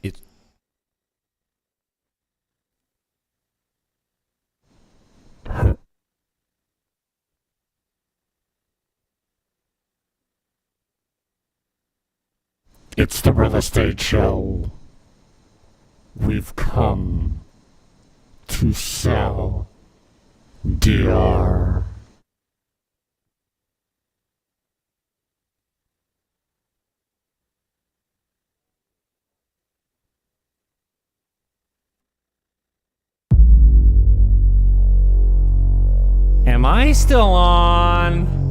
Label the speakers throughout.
Speaker 1: It's
Speaker 2: It's the real estate show. We've come to sell DR.
Speaker 3: Am I still on?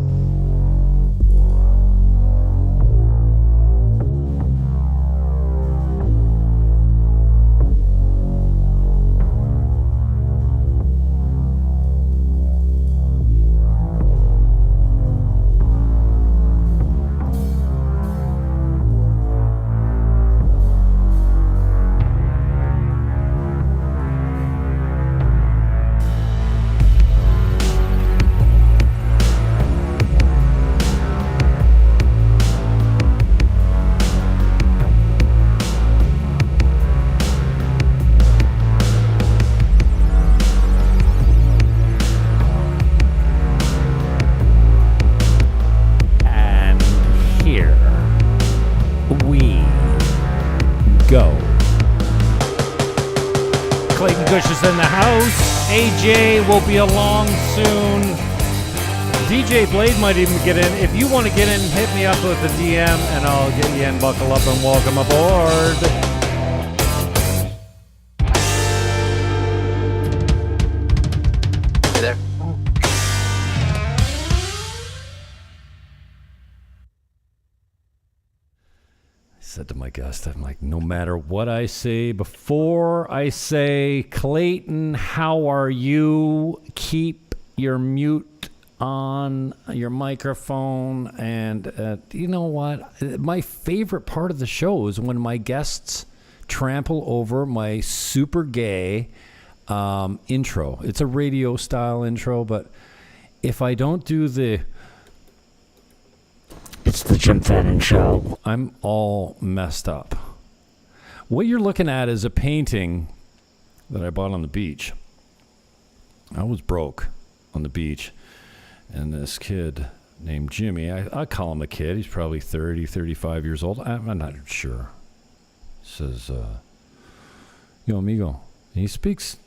Speaker 3: Clayton Gush is in the house. AJ will be along soon. DJ Blade might even get in. If you want to get in, hit me up with a DM and I'll get you in. Buckle up and welcome aboard.
Speaker 4: Hey there.
Speaker 3: Said to my guest, I'm like, no matter what I say, before I say, Clayton, how are you? Keep your mute on your microphone. And you know what? My favorite part of the show is when my guests trample over my super gay intro. It's a radio style intro, but if I don't do
Speaker 2: It's the Jim Fanning Show.
Speaker 3: I'm all messed up. What you're looking at is a painting that I bought on the beach. I was broke on the beach, and this kid named Jimmy, I call him a kid. He's probably 30, 35 years old. I'm not sure. Says, yo, amigo. He speaks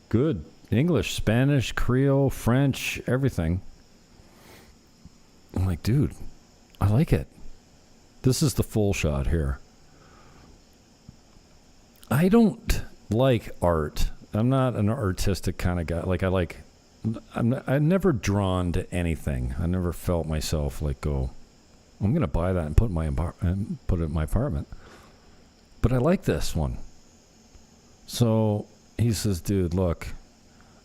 Speaker 3: good English, Spanish, Creole, French, everything. I'm like, dude, I like it. This is the full shot here. I don't like art. I'm not an artistic kind of guy. I'm never drawn to anything. I never felt myself like go, I'm going to buy that and put it in my apartment. But I like this one. So he says, dude, look,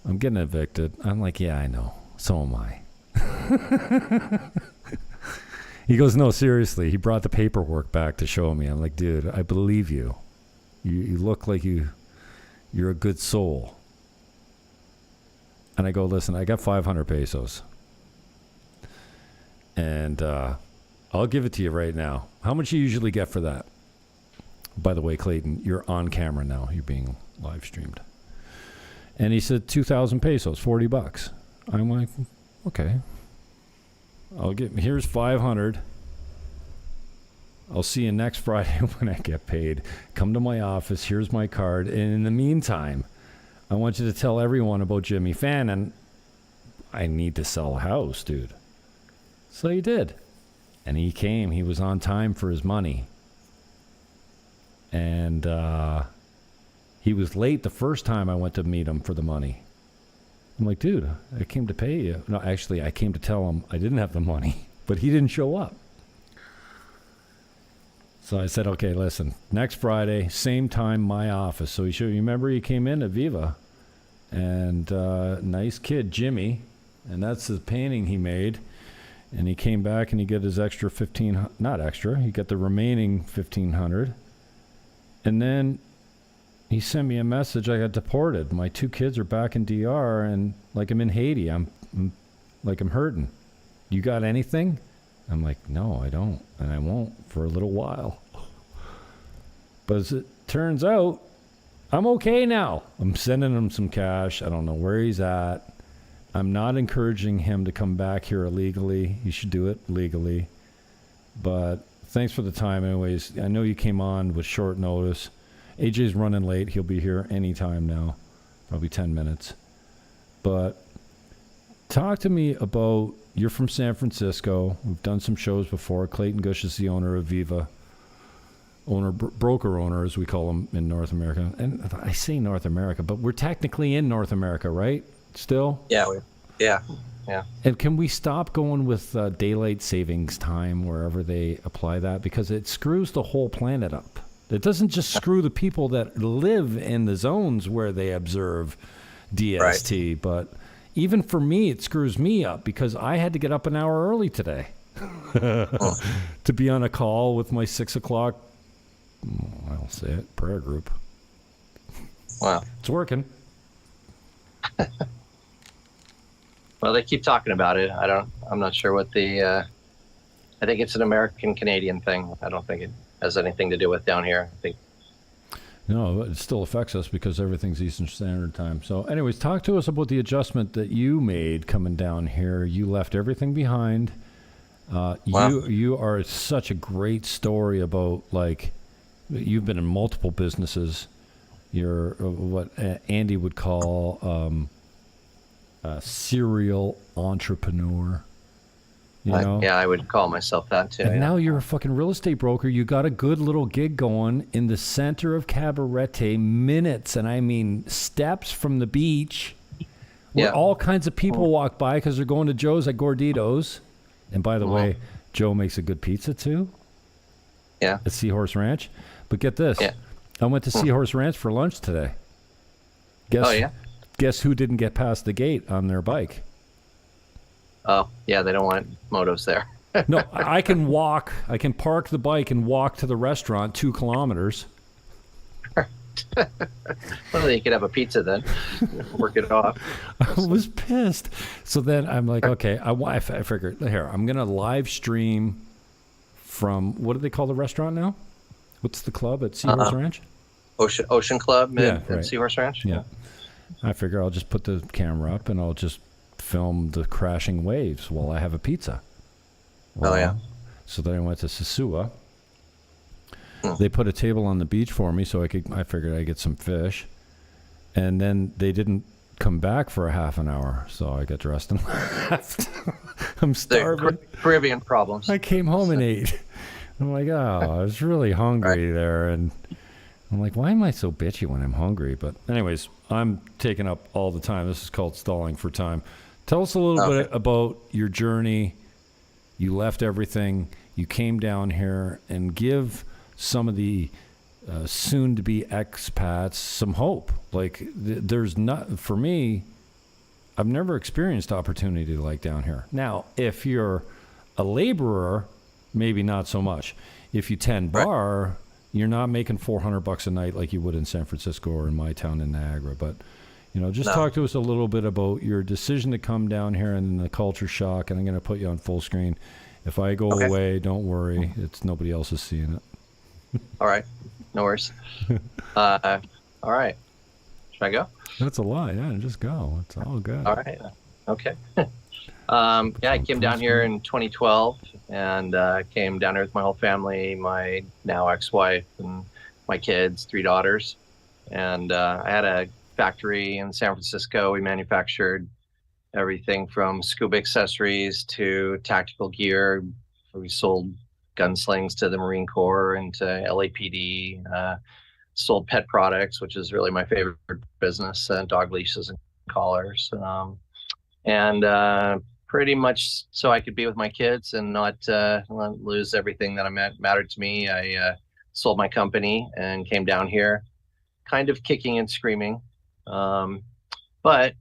Speaker 3: I'm getting evicted. I'm like, yeah, I know. So am I. He goes, no, seriously. He brought the paperwork back to show me. I'm like, dude, I believe you. You look like you're a good soul. And I go, listen, I got 500 pesos. And I'll give it to you right now. How much you usually get for that? By the way, Clayton, you're on camera now. You're being live streamed. And he said 2,000 pesos, $40. I'm like, okay. Here's 500. I'll see you next Friday when I get paid. Come to my office. Here's my card. And in the meantime, I want you to tell everyone about Jimmy Fannin. I need to sell a house, dude. So he did. And he came. He was on time for his money. And he was late the first time I went to meet him for the money. I'm like, dude, I came to pay you. No, actually, I came to tell him I didn't have the money, but he didn't show up. So I said, okay, listen, next Friday, same time, my office. So you remember he came in at Viva, and nice kid, Jimmy, and that's the painting he made. And he came back and he got his extra not extra, he got the remaining 1,500. And then he sent me a message. I got deported. My 2 kids are back in DR, and like I'm in Haiti. I'm hurting. You got anything? I'm like, no, I don't, and I won't for a little while. But as it turns out, I'm okay now. I'm sending him some cash. I don't know where he's at. I'm not encouraging him to come back here illegally. He should do it legally. But thanks for the time anyways. I know you came on with short notice. AJ's running late. He'll be here anytime now. Probably 10 minutes. But talk to me about, you're from San Francisco. We've done some shows before. Clayton Gush is the owner of Viva. Broker owner, as we call them in North America. And I say North America, but we're technically in North America, right? Still?
Speaker 1: Yeah. Yeah.
Speaker 3: And can we stop going with daylight savings time wherever they apply that? Because it screws the whole planet up. It doesn't just screw the people that live in the zones where they observe DST, right. But even for me, it screws me up because I had to get up an hour early today to be on a call with my 6 o'clock, I'll say it, prayer group.
Speaker 1: Wow.
Speaker 3: It's working.
Speaker 1: Well, they keep talking about it. I'm not sure what I think it's an American-Canadian thing. I don't think it has anything to do with down here. I think.
Speaker 3: No, it still affects us because everything's Eastern Standard Time. So anyways, talk to us about the adjustment that you made coming down here. You left everything behind. Wow. You are such a great story about, like, you've been in multiple businesses. You're what Andy would call a serial entrepreneur. You know?
Speaker 1: Yeah, I would call myself that too.
Speaker 3: And now you're a fucking real estate broker. You got a good little gig going in the center of Cabarete, minutes, and I mean steps from the beach, where all kinds of people walk by because they're going to Joe's at Gordito's. And by the way, Joe makes a good pizza too.
Speaker 1: Yeah.
Speaker 3: At Seahorse Ranch. But get this.
Speaker 1: Yeah.
Speaker 3: I went to Seahorse Ranch for lunch today. Guess who didn't get past the gate on their bike?
Speaker 1: Oh, yeah, they don't want motos there.
Speaker 3: No, I can walk. I can park the bike and walk to the restaurant 2 kilometers.
Speaker 1: Well, you could have a pizza then. Work it off.
Speaker 3: I was pissed. So then I'm like, okay, I figured, here, I'm going to live stream from, what do they call the restaurant now? What's the club at Seahorse Ranch?
Speaker 1: Ocean Club at
Speaker 3: right.
Speaker 1: Seahorse Ranch?
Speaker 3: Yeah. I figure I'll just put the camera up and I'll just film the crashing waves while I have a pizza.
Speaker 1: Well, yeah.
Speaker 3: So then I went to Sosua. They put a table on the beach for me so I figured I'd get some fish. And then they didn't come back for a half an hour, so I got dressed and left. I'm starving.
Speaker 1: Caribbean problems.
Speaker 3: I came home and ate. I'm like, oh, I was really hungry there. And I'm like, why am I so bitchy when I'm hungry? But anyways, I'm taking up all the time. This is called stalling for time. Tell us a little bit about your journey. You left everything. You came down here, and give some of the soon-to-be expats some hope. Like, there's not, for me, I've never experienced opportunity like down here. Now, if you're a laborer, maybe not so much. If you tend bar, you're not making $400 a night like you would in San Francisco or in my town in Niagara. But, you know, just talk to us a little bit about your decision to come down here and the culture shock. And I'm going to put you on full screen. If I go away, don't worry. It's nobody else is seeing it.
Speaker 1: All right. No worries. All right. Should I go?
Speaker 3: That's a lie. Yeah, just go. It's all good.
Speaker 1: All right. Okay. I came down here in 2012 and came down here with my whole family, my now ex-wife and my kids, 3 daughters. And I had a factory in San Francisco. We manufactured everything from scuba accessories to tactical gear. We sold gunslings to the Marine Corps and to LAPD, sold pet products, which is really my favorite business, dog leashes and collars. And pretty much so I could be with my kids and not lose everything that mattered to me. I sold my company and came down here kind of kicking and screaming. But,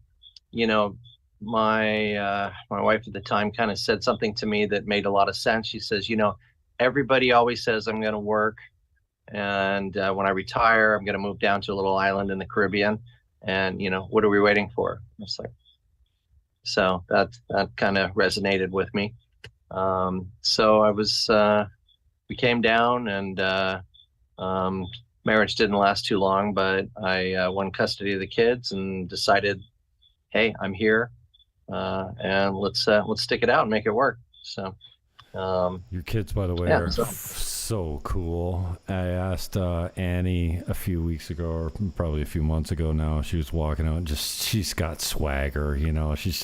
Speaker 1: you know, my wife at the time kind of said something to me that made a lot of sense. She says, you know, everybody always says I'm going to work. And when I retire, I'm going to move down to a little island in the Caribbean. And, you know, what are we waiting for? It's like, so that kind of resonated with me. So we came down and marriage didn't last too long, but I won custody of the kids and decided, hey, I'm here, and let's stick it out and make it work. So,
Speaker 3: Your kids, by the way,
Speaker 1: yeah,
Speaker 3: are
Speaker 1: so
Speaker 3: so cool. I asked Annie a few weeks ago, or probably a few months ago now. She was walking out, and she's got swagger, you know. She's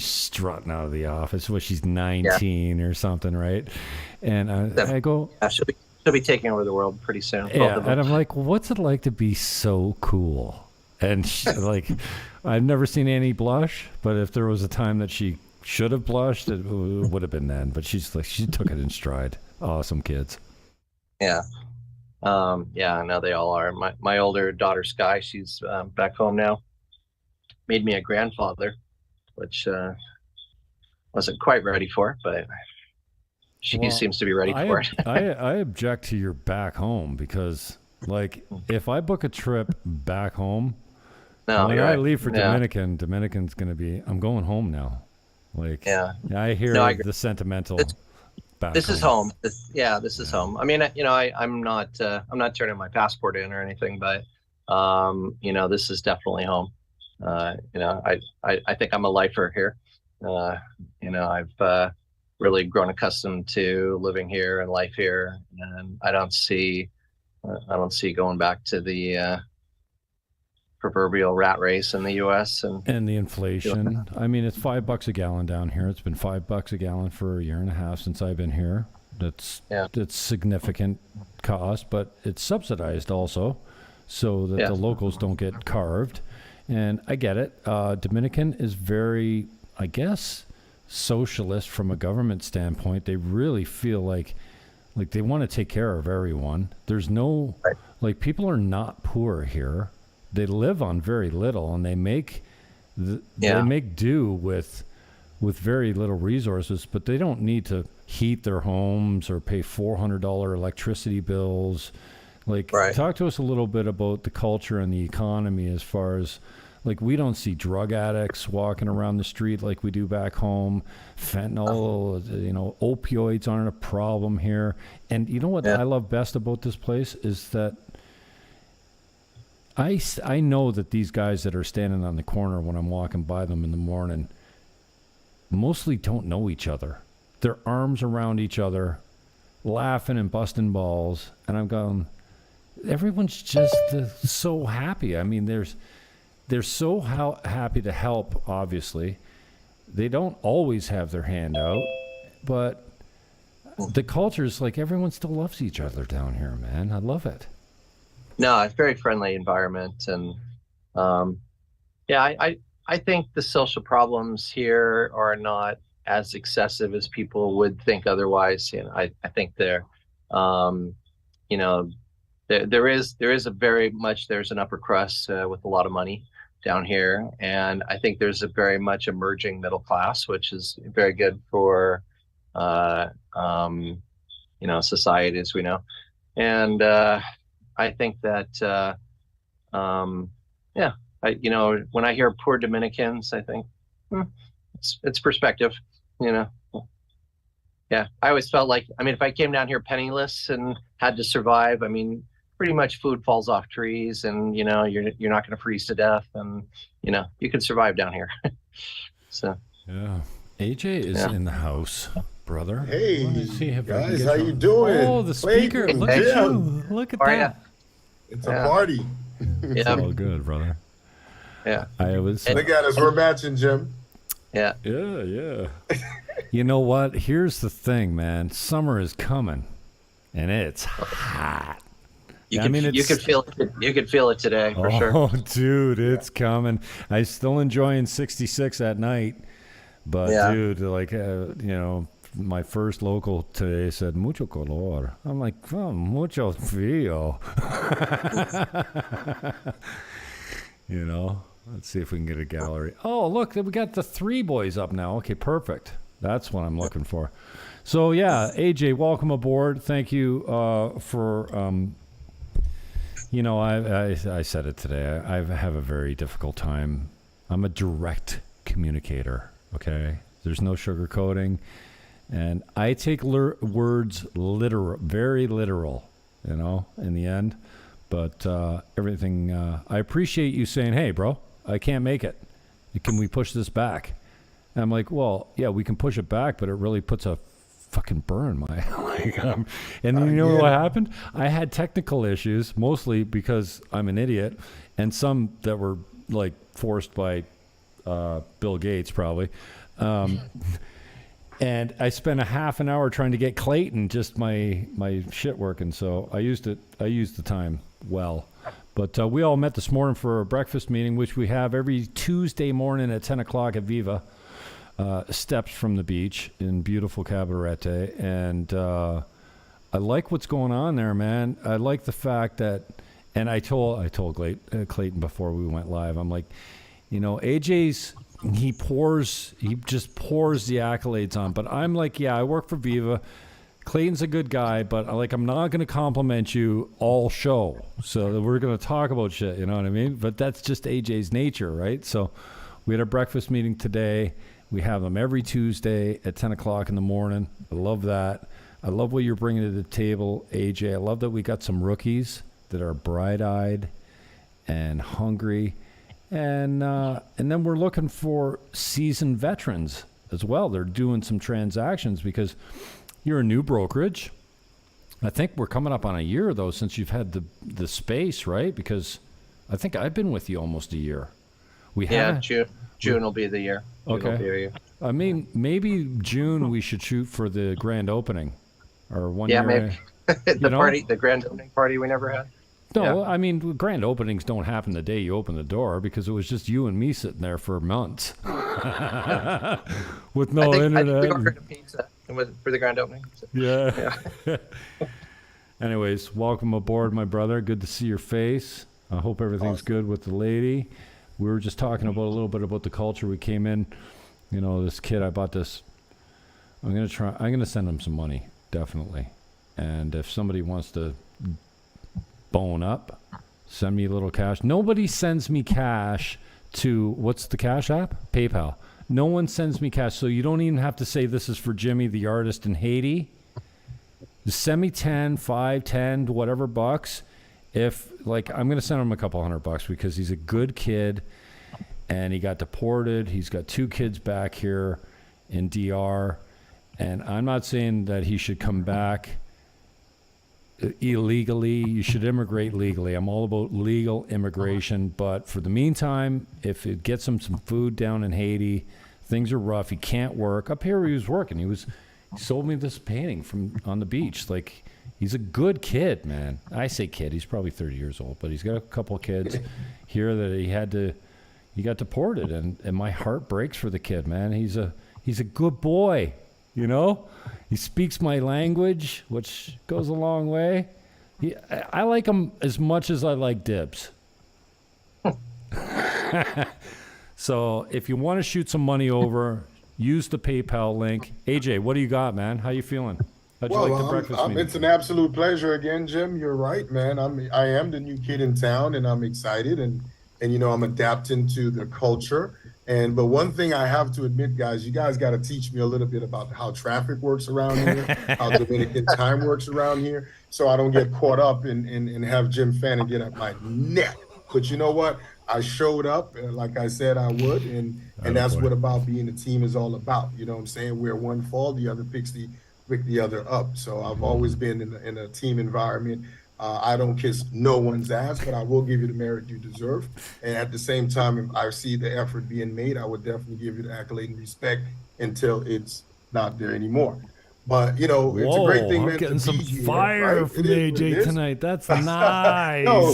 Speaker 3: strutting out of the office. Well, she's 19 or something, right? And I go,
Speaker 1: yeah, she'll be taking over the world pretty soon. Both
Speaker 3: yeah,
Speaker 1: of them.
Speaker 3: and I'm like, what's it like to be so cool? And she, like, I've never seen Annie blush, but if there was a time that she should have blushed, it would have been then. But she's like, she took it in stride. Awesome kids.
Speaker 1: Yeah. Yeah, I know they all are. My older daughter, Sky, she's back home now. Made me a grandfather, which wasn't quite ready for, but she seems to be ready for it.
Speaker 3: I object to your back home because, like, if I book a trip back home, when I leave for Dominican's going to be, I'm going home now. Like, I hear the sentimental.
Speaker 1: This is home. This is home. I mean, I'm not turning my passport in or anything, but this is definitely home. I think I'm a lifer here. I've really grown accustomed to living here and life here, and I don't see going back to the proverbial rat race in the U.S.
Speaker 3: and the inflation. I mean, it's $5 a gallon down here. It's been $5 a gallon for a year and a half since I've been here. That's significant cost, but it's subsidized also, so that the locals don't get carved. And I get it. Dominican is very, I guess, socialist from a government standpoint. They really feel like they want to take care of everyone. There's no like, people are not poor here. They live on very little, and they make do with very little resources, but they don't need to heat their homes or pay $400 electricity bills. Like, talk to us a little bit about the culture and the economy, as far as, like, we don't see drug addicts walking around the street like we do back home. Fentanyl, opioids aren't a problem here. And you know what I love best about this place is that I know that these guys that are standing on the corner when I'm walking by them in the morning mostly don't know each other. Their arms around each other, laughing and busting balls. And I'm going, everyone's just so happy. I mean, they're so happy to help, obviously. They don't always have their hand out, but the culture is like, everyone still loves each other down here, man. I love it.
Speaker 1: No, it's a very friendly environment, and I think the social problems here are not as excessive as people would think otherwise. I think there is a very much, there's an upper crust with a lot of money down here, and I think there's a very much emerging middle class, which is very good for society as we know. And I think that when I hear poor Dominicans, I think it's perspective. I always felt like, I mean, if I came down here penniless and had to survive, I mean, pretty much food falls off trees, and you're not going to freeze to death, and you can survive down here. So
Speaker 3: AJ is in the house, brother.
Speaker 4: Hey guys, how you doing?
Speaker 3: Oh, the speaker!
Speaker 4: Clayton,
Speaker 3: look at you! Look at that!
Speaker 4: It's a party.
Speaker 3: It's all good, brother.
Speaker 1: Yeah.
Speaker 4: Look at us, we're matching, Jim.
Speaker 1: Yeah.
Speaker 3: You know what? Here's the thing, man. Summer is coming, and it's hot.
Speaker 1: You could feel it. You could feel it today for sure.
Speaker 3: Oh, dude, it's coming. I'm still enjoying 66 at night, but dude, like my first local today said mucho color. I'm like, oh, mucho frío. Let's see if we can get a gallery. Oh, look, we got the 3 boys up now. Okay, perfect. That's what I'm looking for. So yeah, AJ, welcome aboard. Thank you for. I said it today. I have a very difficult time. I'm a direct communicator. Okay, there's no sugarcoating. And I take words very literal, in the end. But everything, I appreciate you saying, hey, bro, I can't make it. Can we push this back? And I'm like, well, yeah, we can push it back, but it really puts a fucking burn in my and then you know what happened? I had technical issues, mostly because I'm an idiot, and some that were like forced by Bill Gates probably. And I spent a half an hour trying to get Clayton just my shit working. So I used the time well. But we all met this morning for a breakfast meeting, which we have every Tuesday morning at 10 o'clock at Viva. Steps from the beach in beautiful Cabarete. And I like what's going on there, man. I like the fact that, and I told Clayton before we went live, I'm like, you know, AJ's, he just pours the accolades on. But I'm like, yeah, I work for Viva. Clayton's a good guy, but I'm not going to compliment you all show. So we're going to talk about shit, you know what I mean? But that's just AJ's nature, right? So we had a breakfast meeting today. We have them every Tuesday at 10 o'clock in the morning. I love that. I love what you're bringing to the table, AJ. I love that we got some rookies that are bright-eyed and hungry. And then we're looking for seasoned veterans as well. They're doing some transactions because you're a new brokerage. I think we're coming up on a year, though, since you've had the space, right? Because I think I've been with you almost a year.
Speaker 1: June will be the year.
Speaker 3: Okay. I mean, maybe June we should shoot for the grand opening, or 1 year.
Speaker 1: Yeah, maybe. The grand opening party we never had.
Speaker 3: No, I mean, grand openings don't happen the day you open the door because it was just you and me sitting there for months with no internet. I think we ordered a pizza
Speaker 1: for the grand opening. So.
Speaker 3: Yeah. Anyways, welcome aboard, my brother. Good to see your face. I hope everything's good with the lady. We were just talking about a little bit about the culture. We came in, you know, this kid, I bought this. I'm going to send him some money, definitely. And if somebody wants to bone up, send me a little cash. Nobody sends me cash to, what's the cash app? PayPal. No one sends me cash, so you don't even have to say this is for Jimmy, the artist in Haiti. Just send me 10, 5, 10, whatever bucks. If, I'm going to send him a couple $100 because he's a good kid and he got deported. He's got 2 kids back here in DR. And I'm not saying that he should come back illegally. You should immigrate legally. I'm all about legal immigration. But for the meantime, if it gets him some food down in Haiti, things are rough. He can't work. Up here he was working. He sold me this painting from on the beach. He's a good kid, man. I say kid. He's probably 30 years old, but he's got a couple of kids here that he got deported, and my heart breaks for the kid, man. He's a good boy, you know? He speaks my language, which goes a long way. I like him as much as I like Dibs. So if you want to shoot some money over, use the PayPal link. AJ, what do you got, man? How you feeling? How'd you like the breakfast meeting?
Speaker 4: It's an absolute pleasure again, Jim. You're right, man. I am the new kid in town, and I'm excited, and you know, I'm adapting to the culture. But one thing I have to admit, guys, you guys got to teach me a little bit about how traffic works around here, how Dominican time works around here, so I don't get caught up and have Jim Fannin get up my neck. But you know what? I showed up, like I said I would, and that's what about being a team is all about. You know what I'm saying? Where one fall, the other pick the other up. So I've always been in a team environment. I don't kiss no one's ass, but I will give you the merit you deserve. And at the same time, if I see the effort being made, I would definitely give you the accolade and respect until it's not there anymore. But, you know, it's a great thing, man.
Speaker 3: I'm getting some fire from AJ tonight. That's nice.
Speaker 4: No,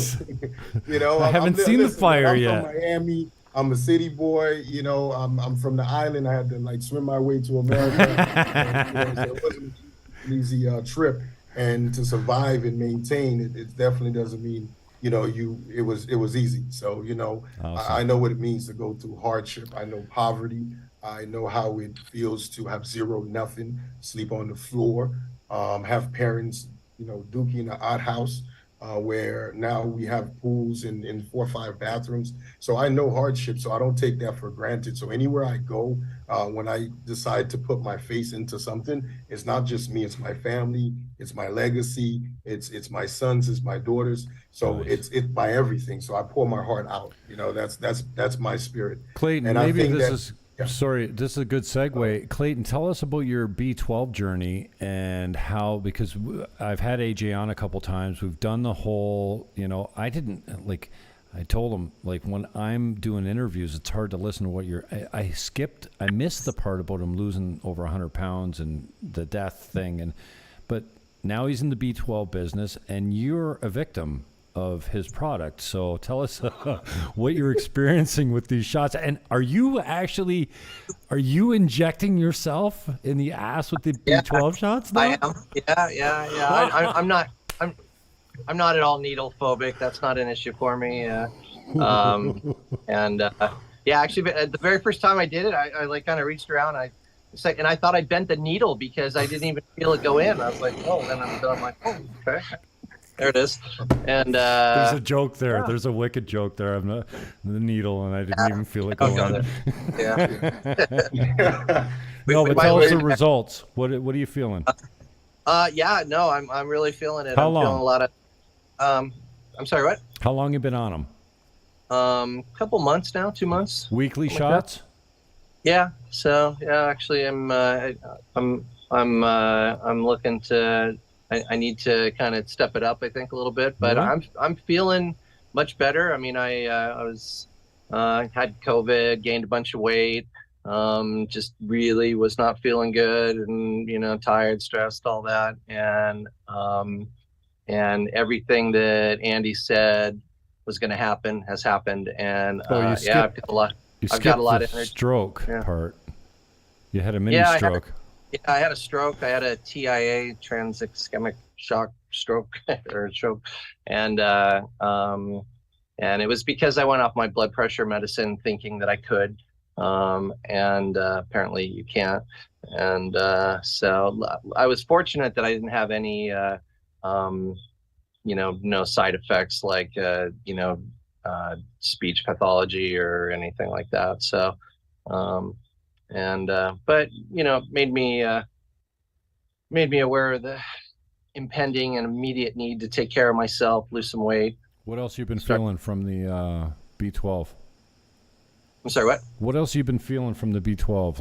Speaker 4: you know,
Speaker 3: I haven't seen the fire yet.
Speaker 4: I'm from Miami. I'm a city boy, you know, I'm from the island. I had to swim my way to America. So it wasn't an easy trip, and to survive and maintain it definitely doesn't mean, you know, it was easy. So, you know, awesome. I know what it means to go through hardship. I know poverty. I know how it feels to have zero, nothing, sleep on the floor, have parents, you know, dookie in an outhouse, where now we have pools in 4 or 5 bathrooms. So I know hardship, so I don't take that for granted. So anywhere I go, when I decide to put my face into something, it's not just me, it's my family, it's my legacy, it's my sons, it's my daughters. So
Speaker 3: Nice.
Speaker 4: it's my everything. So I pour my heart out. That's my spirit.
Speaker 3: Clayton,
Speaker 4: And I
Speaker 3: maybe
Speaker 4: think
Speaker 3: this
Speaker 4: that,
Speaker 3: is
Speaker 4: yeah.
Speaker 3: sorry, this is a good segue. Clayton, tell us about your B12 journey and how, because I've had AJ on a couple times. We've done the whole, I didn't like. I told him, like, when I'm doing interviews, it's hard to listen to what I missed the part about him losing over 100 pounds and the death thing. But now he's in the B12 business and you're a victim of his product. So tell us what you're experiencing with these shots. And are you injecting yourself in the ass with the B12 shots now?
Speaker 1: I am. Yeah. I'm not at all needle phobic. That's not an issue for me. Actually, the very first time I did it, I like kind of reached around. And I thought I bent the needle because I didn't even feel it go in. I was like, oh, and I'm like, oh, okay, there it is. And
Speaker 3: there's a joke there.
Speaker 1: Yeah.
Speaker 3: There's a wicked joke there. I'm the needle, and I didn't even feel it go in.
Speaker 1: Yeah.
Speaker 3: No, but tell us the results. What are you feeling?
Speaker 1: I'm really feeling it.
Speaker 3: How
Speaker 1: I'm
Speaker 3: long?
Speaker 1: feeling a lot of. I'm sorry, what?
Speaker 3: How long you been on them?
Speaker 1: Couple months now, 2 months.
Speaker 3: Weekly
Speaker 1: Like
Speaker 3: shots?
Speaker 1: Yeah. So actually, I'm looking to. I need to kind of step it up, I think, a little bit. But
Speaker 3: Really?
Speaker 1: I'm feeling much better. I mean, I was had COVID, gained a bunch of weight. Just really was not feeling good, and tired, stressed, all that, and everything that Andy said was going to happen has happened, and I've got a lot. I've got a lot of energy.
Speaker 3: Stroke part. You had a mini stroke.
Speaker 1: I had a stroke. I had a TIA, trans-ischemic shock stroke or stroke, and it was because I went off my blood pressure medicine thinking that I could, and apparently you can't. And so I was fortunate that I didn't have any, no side effects like speech pathology or anything like that. So. But made me aware of the impending and immediate need to take care of myself, lose some weight.
Speaker 3: What else you been feeling from the B12?
Speaker 1: I'm sorry, what?
Speaker 3: What else you been feeling from the B12?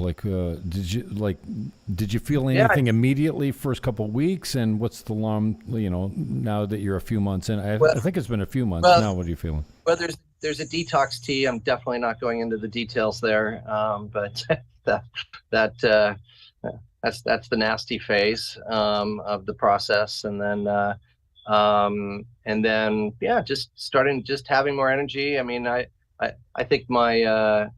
Speaker 3: Did you feel anything immediately first couple of weeks? And what's the long, now that you're a few months in? I think it's been a few months now. What are you feeling?
Speaker 1: Well, there's a detox tea. I'm definitely not going into the details there, but that's the nasty phase of the process, and then just having more energy. I mean, I think my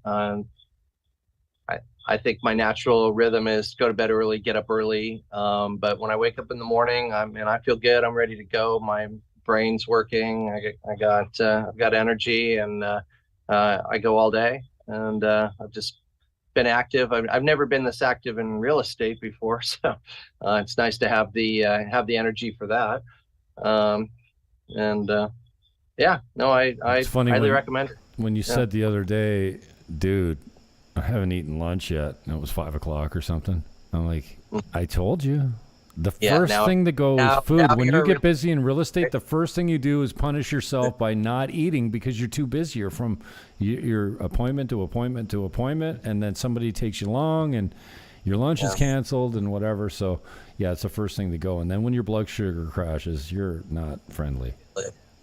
Speaker 1: I think my natural rhythm is go to bed early, get up early. But when I wake up in the morning, I feel good. I'm ready to go. My brain's working. I've got energy, and I go all day. And I've just been active. I've never been this active in real estate before, so it's nice to have the energy for that. I highly recommend it.
Speaker 3: When you said the other day, dude, I haven't eaten lunch yet, and it was 5 o'clock or something. I'm like, I told you. The first thing to go is food. When you get busy in real estate, the first thing you do is punish yourself by not eating because you're too busy. You're from your appointment to appointment to appointment, and then somebody takes you long, and your lunch is canceled and whatever. So, it's the first thing to go. And then when your blood sugar crashes, you're not friendly.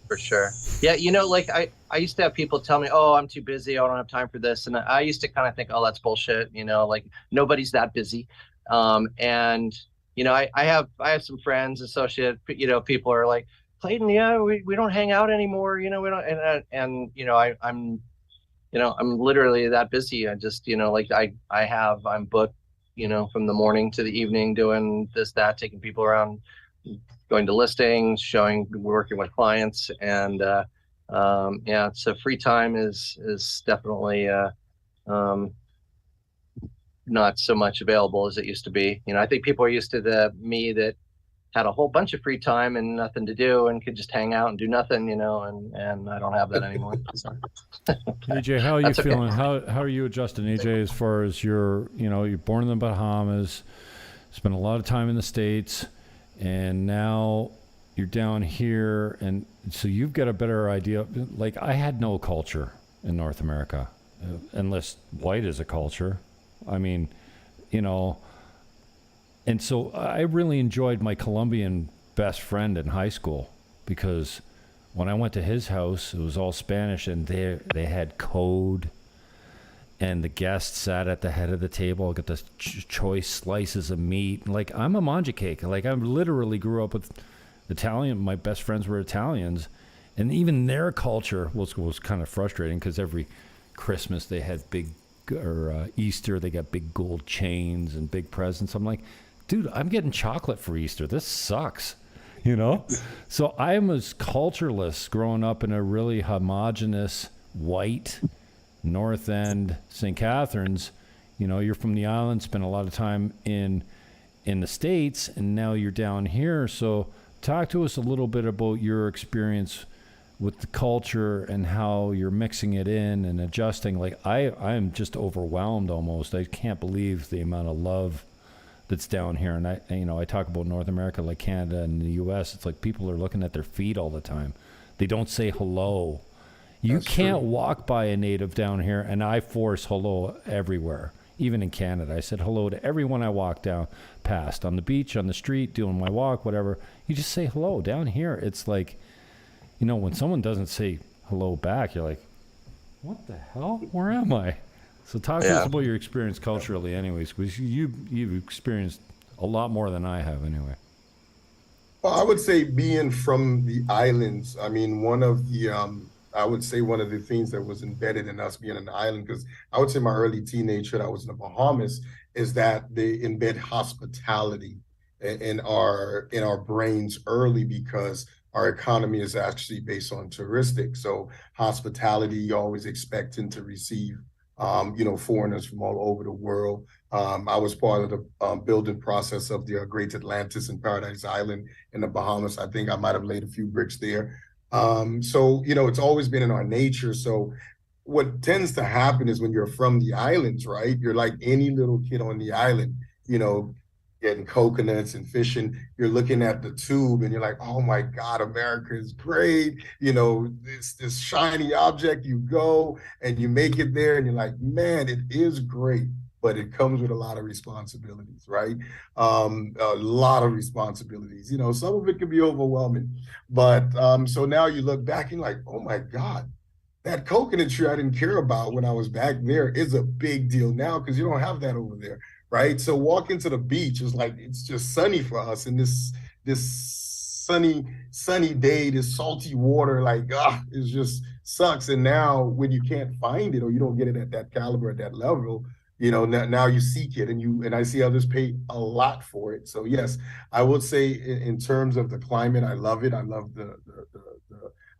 Speaker 1: For sure. Yeah, I used to have people tell me, oh, I'm too busy, I don't have time for this. And I used to kind of think, oh, that's bullshit, like nobody's that busy. I have some friends, associates, people are like, Clayton, we don't hang out anymore, we don't, I'm literally that busy. I just, I'm booked, from the morning to the evening doing this, that, taking people around, going to listings, working with clients, and so free time is definitely not so much available as it used to be. I think people are used to me that had a whole bunch of free time and nothing to do and could just hang out and do nothing, and I don't have that anymore. So.
Speaker 3: AJ, how are you
Speaker 1: That's okay.
Speaker 3: feeling? How are you adjusting, AJ, as far as you're born in the Bahamas, spent a lot of time in the States, and now you're down here, and so you've got a better idea. Like, I had no culture in North America, unless white is a culture. I mean, and so I really enjoyed my Colombian best friend in high school, because when I went to his house, it was all Spanish, and they had code, and the guests sat at the head of the table, got the choice slices of meat. Like, I'm a manja cake. Like, I literally grew up with Italian. My best friends were Italians, and even their culture was kind of frustrating, because every Christmas they had Easter they got big gold chains and big presents. I'm like, dude, I'm getting chocolate for Easter. This sucks, So I was cultureless growing up in a really homogenous white North End, St. Catharines. You're from the island, spent a lot of time in the States, and now you're down here. So talk to us a little bit about your experience with the culture and how you're mixing it in and adjusting. Like, I'm just overwhelmed almost. I can't believe the amount of love that's down here. And I talk about North America, like Canada and the US. It's like people are looking at their feet all the time. They don't say hello. You can't walk by a native down here, and I force hello everywhere. Even in Canada, I said hello to everyone I walked past, on the beach, on the street, doing my walk, whatever. You just say hello. Down here, it's like, when someone doesn't say hello back, you're like, what the hell? Where am I? So talk to us about your experience culturally anyways, because you've experienced a lot more than I have anyway.
Speaker 4: Well, I would say being from the islands, I mean, one of the things that was embedded in us being an island, because I would say my early teenagehood, I was in the Bahamas, is that they embed hospitality in our brains early, because our economy is actually based on touristic. So hospitality, you're always expecting to receive foreigners from all over the world. I was part of the building process of the Great Atlantis in Paradise Island in the Bahamas. I think I might have laid a few bricks there. So it's always been in our nature. So what tends to happen is when you're from the islands, right, you're like any little kid on the island, getting coconuts and fishing. You're looking at the tube and you're like, oh my God, America is great. This shiny object, you go and you make it there and you're like, man, it is great, but it comes with a lot of responsibilities, right? A lot of responsibilities. Some of it can be overwhelming, but so now you look back and you're like, oh my God, that coconut tree I didn't care about when I was back there is a big deal now, because you don't have that over there, right? So walking to the beach is like, it's just sunny for us, and this sunny day, this salty water, like, it just sucks. And now when you can't find it, or you don't get it at that caliber, at that level, now you seek it, and I see others pay a lot for it. So yes, I would say in terms of the climate, I love it. I love the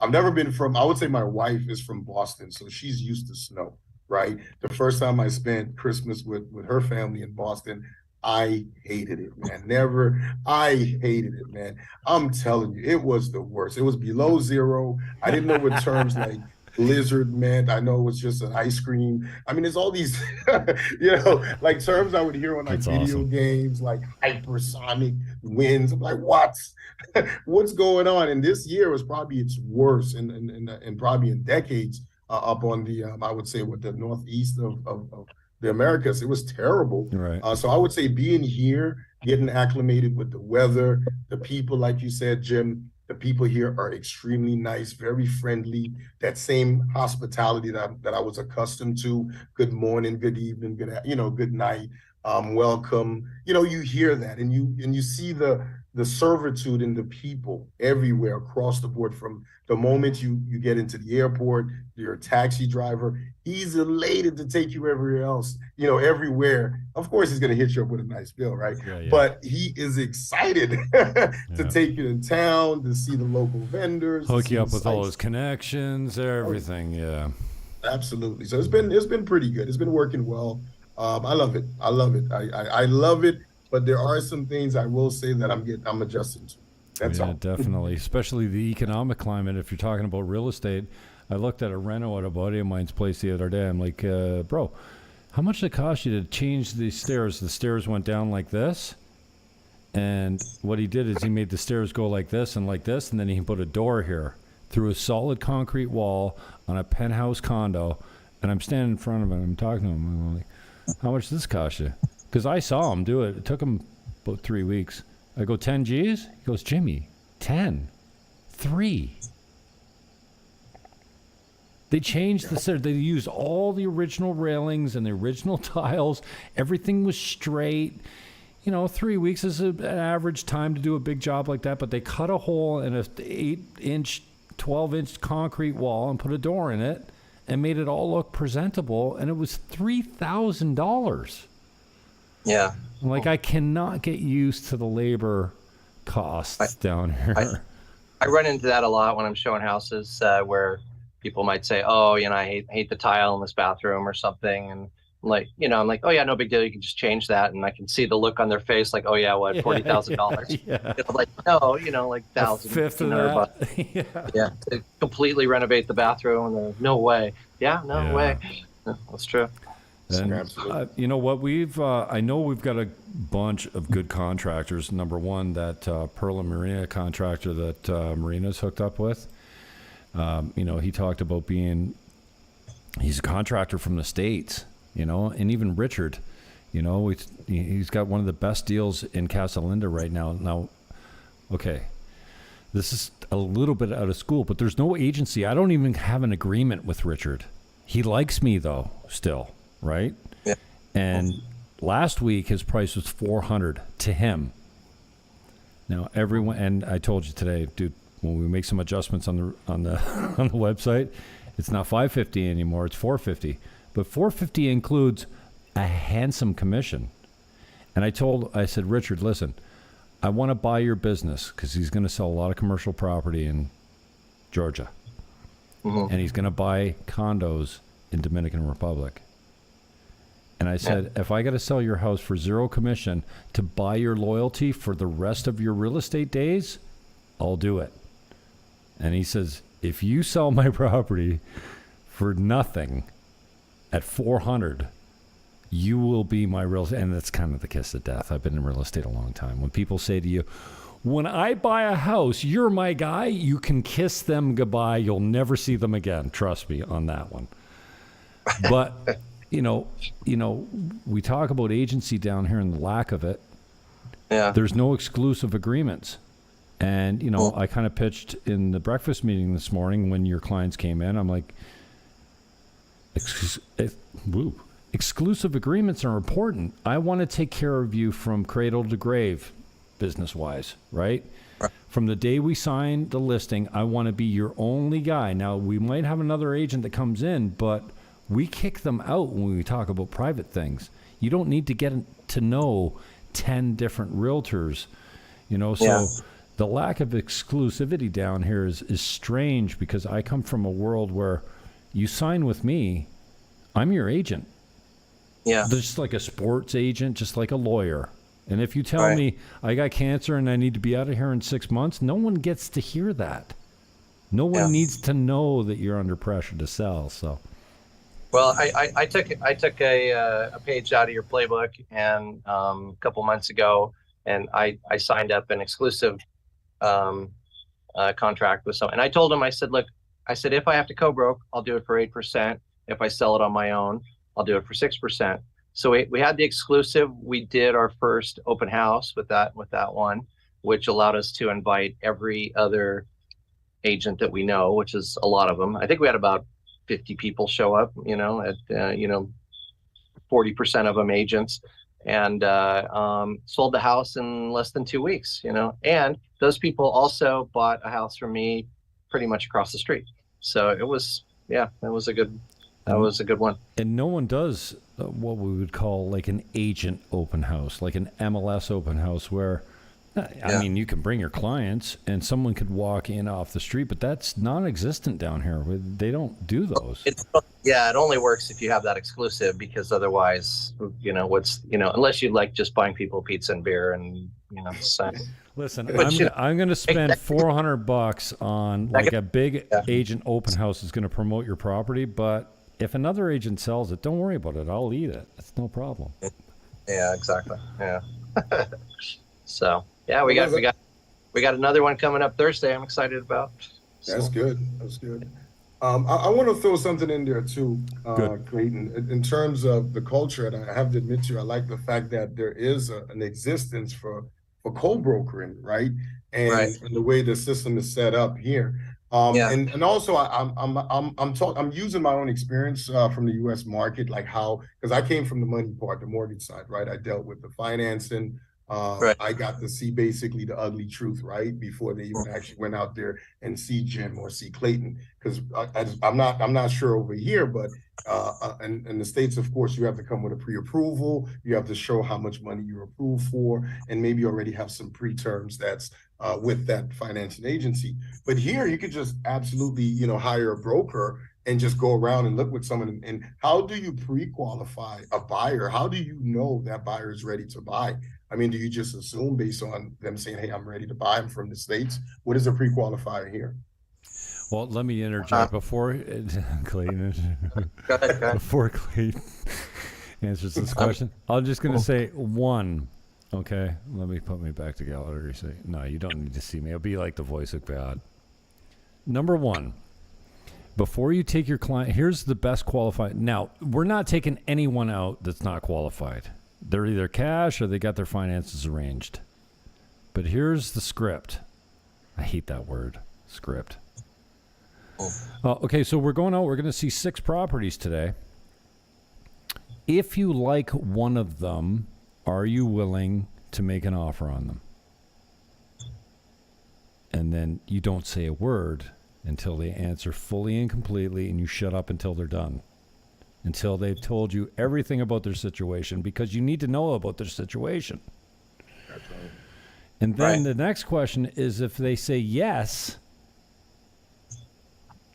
Speaker 4: I've never been I would say my wife is from Boston, so she's used to snow, right? The first time I spent Christmas with her family in Boston, I hated it, man. I hated it, man. I'm telling you, it was the worst. It was below zero. I didn't know what terms like blizzard meant. I know it was just an ice cream. I mean, there's all these, like terms I would hear on like video games, like hypersonic winds. I'm like, what's going on? And this year was probably its worst, and probably in decades, up on the, I would say, with the northeast of the Americas. It was terrible.
Speaker 3: Right.
Speaker 4: So I would say being here, getting acclimated with the weather, the people, like you said, Jim, the people here are extremely nice, very friendly. That same hospitality that I was accustomed to. Good morning, good evening, good night, welcome. You hear that, and you see the servitude in the people everywhere across the board. From the moment you get into the airport, your taxi driver, he's elated to take you everywhere else, everywhere. Of course, he's going to hit you up with a nice bill, right?
Speaker 3: Yeah.
Speaker 4: But he is excited to take you to town, to see the local vendors,
Speaker 3: hook you up with all his connections, everything. Yeah,
Speaker 4: absolutely. So it's been pretty good. It's been working well. I love it. I love it. but there are some things I will say that I'm adjusting to. That's
Speaker 3: yeah,
Speaker 4: all.
Speaker 3: definitely. Especially the economic climate. If you're talking about real estate, I looked at a reno at a buddy of mine's place the other day. I'm like, bro, how much did it cost you to change the stairs? The stairs went down like this. And what he did is he made the stairs go like this, and then he put a door here through a solid concrete wall on a penthouse condo. And I'm standing in front of him. I'm talking to him. I'm like, how much does this cost you? Because I saw him do it. It took him about 3 weeks. I go, 10 G's? He goes, Jimmy, 10. 3. They changed the stairs. They used all the original railings and the original tiles. Everything was straight. 3 weeks is an average time to do a big job like that, but they cut a hole in a 8-inch, 12-inch concrete wall and put a door in it and made it all look presentable, and it was $3,000.
Speaker 1: Yeah.
Speaker 3: Like, I cannot get used to the labor costs down here.
Speaker 1: I run into that a lot when I'm showing houses where people might say, oh, I hate the tile in this bathroom or something. And I'm like, oh yeah, no big deal. You can just change that. And I can see the look on their face like, oh yeah, what, $40,000?
Speaker 3: Yeah.
Speaker 1: Like, no, like thousands.
Speaker 3: A fifth of that.
Speaker 1: Yeah. To completely renovate the bathroom. And no way. Yeah, no way. That's true.
Speaker 3: And you know what? I know we've got a bunch of good contractors. Number one, that Perla Marina contractor that Marina's hooked up with. He talked about he's a contractor from the States, and even Richard, he's got one of the best deals in Casa Linda right now. Now, okay, this is a little bit out of school, but there's no agency. I don't even have an agreement with Richard. He likes me though, still. Right?
Speaker 1: Yeah.
Speaker 3: And last week his price was $400 to him. Now everyone, and I told you today, dude, when we make some adjustments on the on the website, it's not $550 anymore, it's $450. But $450 includes a handsome commission. And I said, Richard, listen, I want to buy your business because he's going to sell a lot of commercial property in Georgia. Mm-hmm. And he's going to buy condos in Dominican Republic. And I said, if I got to sell your house for 0 commission to buy your loyalty for the rest of your real estate days, I'll do it. And he says, if you sell my property for nothing at $400, you will be my real estate. And that's kind of the kiss of death. I've been in real estate a long time. When people say to you, when I buy a house, you're my guy, you can kiss them goodbye. You'll never see them again. Trust me on that one. But... we talk about agency down here and the lack of it.
Speaker 1: Yeah.
Speaker 3: There's no exclusive agreements. And, I kind of pitched in the breakfast meeting this morning when your clients came in. I'm like, exclusive agreements are important. I want to take care of you from cradle to grave, business-wise, right? From the day we sign the listing, I want to be your only guy. Now, we might have another agent that comes in, but... we kick them out when we talk about private things. You don't need to get to know 10 different realtors, so the lack of exclusivity down here is strange because I come from a world where you sign with me, I'm your agent.
Speaker 1: Yeah.
Speaker 3: Just like a sports agent, just like a lawyer. And if you tell me I got cancer and I need to be out of here in 6 months, no one gets to hear that. No one needs to know that you're under pressure to sell, so...
Speaker 1: Well, I took a page out of your playbook and a couple months ago, and I signed up an exclusive contract with someone. And I told him, I said, look, if I have to co-broke, I'll do it for 8%. If I sell it on my own, I'll do it for 6%. So we had the exclusive. We did our first open house with that one, which allowed us to invite every other agent that we know, which is a lot of them. I think we had about 50 people show up, at 40% of them agents, and sold the house in less than 2 weeks, and those people also bought a house from me pretty much across the street. So it was a good one.
Speaker 3: And no one does what we would call like an agent open house, like an MLS open house, where I mean, you can bring your clients and someone could walk in off the street, but that's non-existent down here. They don't do those.
Speaker 1: It only works if you have that exclusive, because otherwise, unless you like just buying people pizza and beer and, so.
Speaker 3: Listen, I'm going to spend $400 on like a big agent open house is going to promote your property, but if another agent sells it, don't worry about it. I'll eat it. It's no problem.
Speaker 1: Yeah, exactly. Yeah. So, yeah, we got another one coming up Thursday. I'm excited about.
Speaker 4: That's good. That's good. I want to throw something in there too, Clayton, in terms of the culture. And I have to admit to you, I like the fact that there is an existence for co-brokering, right? And the way the system is set up here. And also I'm using my own experience from the U.S. market, like how, because I came from the money part, the mortgage side, right? I dealt with the financing. I got to see basically the ugly truth, right? Before they even actually went out there and see Jim or see Clayton, because I'm not sure over here, but in the States, of course, you have to come with a pre-approval. You have to show how much money you're approved for, and maybe you already have some pre-terms that's with that financing agency. But here, you could just absolutely, hire a broker and just go around and look with someone. And how do you pre-qualify a buyer? How do you know that buyer is ready to buy? I mean, do you just assume based on them saying, hey, I'm ready to buy, I'm from the States? What is a pre-qualifier here?
Speaker 3: Well, let me interject before Clayton before Clayton answers this question. I'm just going to say one. Okay, let me put me back to gallery. Say, no, you don't need to see me. I'll be like the voice of God. Number one, before you take your client, here's the best qualified. Now, we're not taking anyone out that's not qualified. They're either cash or they got their finances arranged. But here's the script. I hate that word, script. Okay, so we're going out. We're going to see 6 properties today. If you like one of them, are you willing to make an offer on them? And then you don't say a word until they answer fully and completely, and you shut up until they're done. Until they've told you everything about their situation, because you need to know about their situation.
Speaker 4: That's right.
Speaker 3: And then the next question is, if they say yes,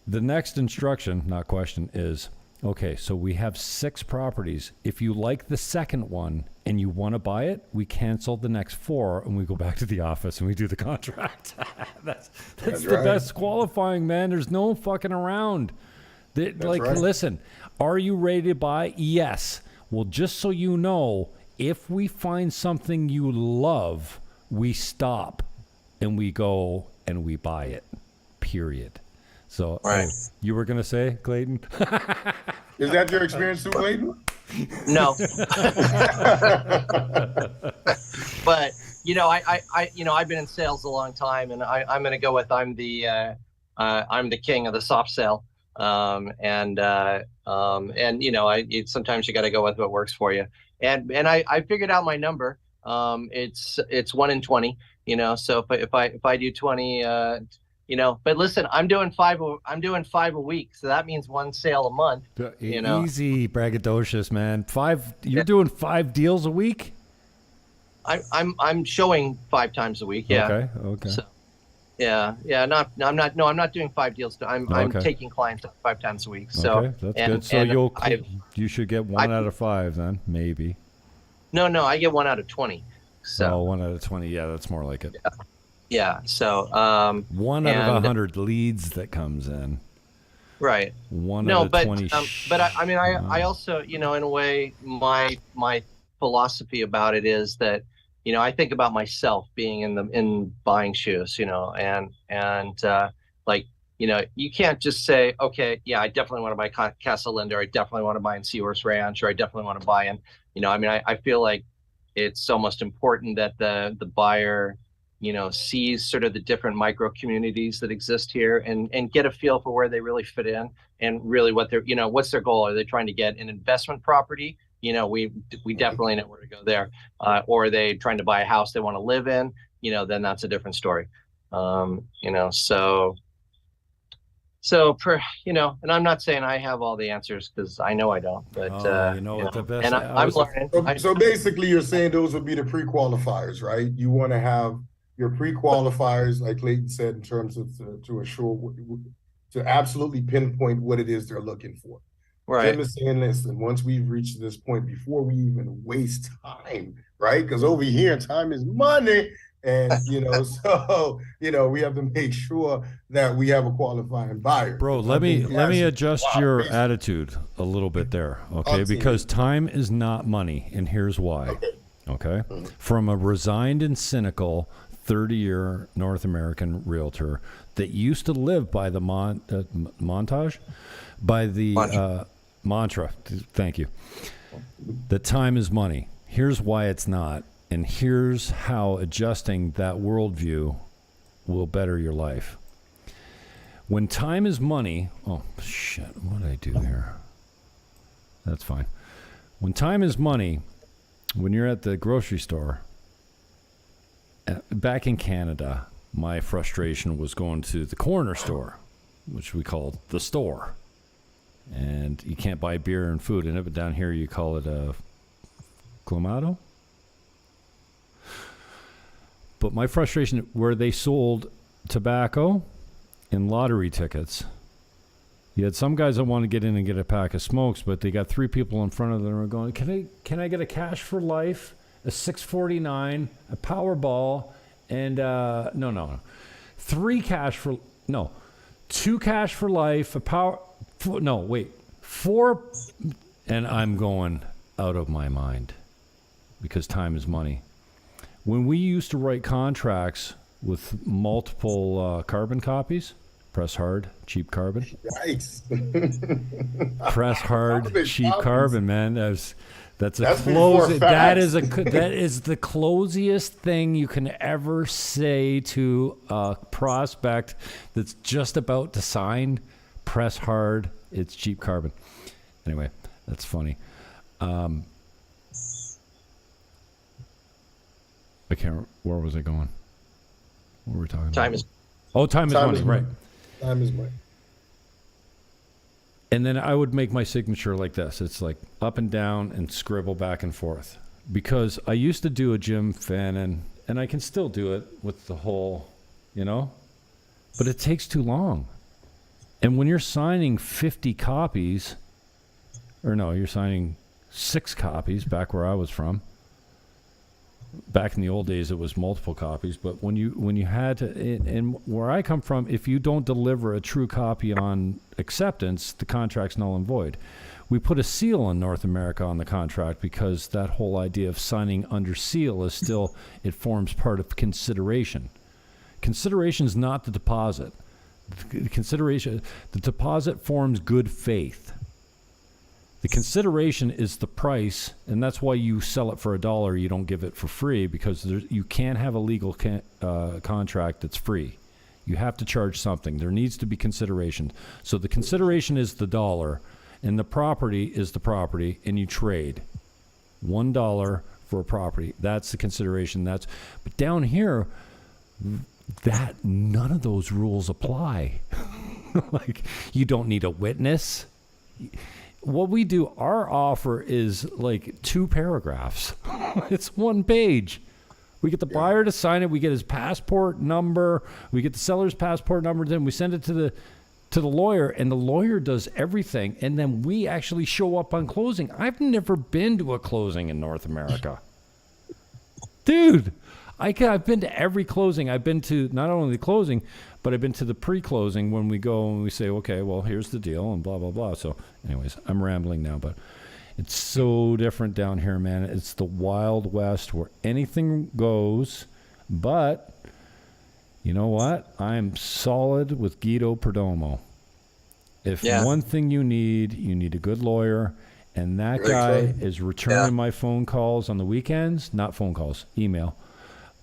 Speaker 3: the next instruction, not question, is, okay, so we have 6 properties. If you like the second one and you want to buy it, we cancel the next 4 and we go back to the office and we do the contract. That's the
Speaker 4: right.
Speaker 3: best qualifying, man. There's no fucking around. Listen, are you ready to buy? Yes. Well, just so you know, if we find something you love, we stop and we go and we buy it, period. So you were going to say, Clayton?
Speaker 4: Is that your experience too, Clayton?
Speaker 1: No. But, I've been in sales a long time, and I'm going to go with I'm the king of the soft sell. Sometimes you got to go with what works for you. And I figured out my number. It's 1 in 20, so if I do 20, but listen, I'm doing 5 a week. So that means 1 sale a month,
Speaker 3: Easy, braggadocious, man. 5, you're doing 5 deals a week?
Speaker 1: I'm showing 5 times a week. Yeah.
Speaker 3: Okay.
Speaker 1: So, I'm not doing 5 deals. I'm taking clients 5 times a week. So
Speaker 3: that's good. So you should get 1 out of 5 then, maybe.
Speaker 1: No, I get 1 out of 20. So
Speaker 3: 1 out of 20. Yeah, that's more like it.
Speaker 1: Yeah. So
Speaker 3: 1 out of 100 leads that comes in.
Speaker 1: Right.
Speaker 3: 1 out of 20.
Speaker 1: I also, in a way, my philosophy about it is that, I think about myself being in buying shoes, and you can't just say, okay, yeah, I definitely want to buy Casa Linda, or I definitely want to buy in Seahorse Ranch, or I definitely want to buy in, I feel like it's almost important that the buyer, sees sort of the different micro communities that exist here, and get a feel for where they really fit in, and really what their, what's their goal. Are they trying to get an investment property? We definitely know where to go there. Or are they trying to buy a house they want to live in? Then that's a different story. So So and I'm not saying I have all the answers because I know I don't, but
Speaker 3: what the best
Speaker 1: and I'm learning.
Speaker 4: So basically, you're saying those would be the pre-qualifiers, right? You want to have your pre-qualifiers, like Clayton said, in terms of to assure to absolutely pinpoint what it is they're looking for.
Speaker 1: Right.
Speaker 4: Jim is saying, listen, once we've reached this point, before we even waste time, right? Because over here, time is money. And, so, we have to make sure that we have a qualifying buyer.
Speaker 3: Bro, let me adjust your attitude a little bit there, okay? Because time is not money, and here's why, okay? From a resigned and cynical 30-year North American realtor that used to live by the mantra, thank you, that time is money. Here's why it's not. And here's how adjusting that worldview will better your life. When time is money, oh shit, what did I do here? That's fine. When time is money, when you're at the grocery store, back in Canada, my frustration was going to the corner store, which we called the store. And you can't buy beer and food in it, but down here you call it a Clamato. But my frustration, where they sold tobacco and lottery tickets, you had some guys that want to get in and get a pack of smokes, but they got three people in front of them who are going, can I get a cash for life, a 649, a Powerball, and no, 2 cash for life, four, and I'm going out of my mind because time is money. When we used to write contracts with multiple carbon copies, press hard, cheap carbon.
Speaker 4: Nice.
Speaker 3: Press hard, cheap carbon, man. That's
Speaker 4: close.
Speaker 3: That is the closiest thing you can ever say to a prospect that's just about to sign. Press hard, it's cheap carbon. Anyway, that's funny. I can't. Where was I going? What were we talking about?
Speaker 1: Time is
Speaker 3: money, right?
Speaker 4: Time is money.
Speaker 3: And then I would make my signature like this. It's like up and down and scribble back and forth. Because I used to do a Jim Fannin, and I can still do it with the whole, but it takes too long. And when you're signing 50 copies, you're signing 6 copies back where I was from. Back in the old days, it was multiple copies. But when you had to, and where I come from, if you don't deliver a true copy on acceptance, the contract's null and void. We put a seal in North America on the contract because that whole idea of signing under seal is still, it forms part of consideration. Consideration is not the deposit. The deposit forms good faith. The consideration is the price, and that's why you sell it for $1. You don't give it for free because you can't have a legal contract that's free. You have to charge something. There needs to be consideration. So the consideration is the $1, and the property is the property, and you trade $1 for a property. That's the consideration. But down here, that none of those rules apply. Like, you don't need a witness. What we do, our offer is like 2 paragraphs. It's 1 page. We get the buyer to sign it. We get his passport number. We get the seller's passport number. Then we send it to the lawyer, and the lawyer does everything. And then we actually show up on closing. I've never been to a closing in North America. Dude, I've been to every closing. I've been to not only the closing, but I've been to the pre-closing when we go and we say, okay, well, here's the deal and blah, blah, blah. So anyways, I'm rambling now, but it's so different down here, man. It's the Wild West where anything goes, but you know what? I'm solid with Guido Perdomo. If one thing you need a good lawyer, and that guy is returning my phone calls on the weekends, not phone calls, email.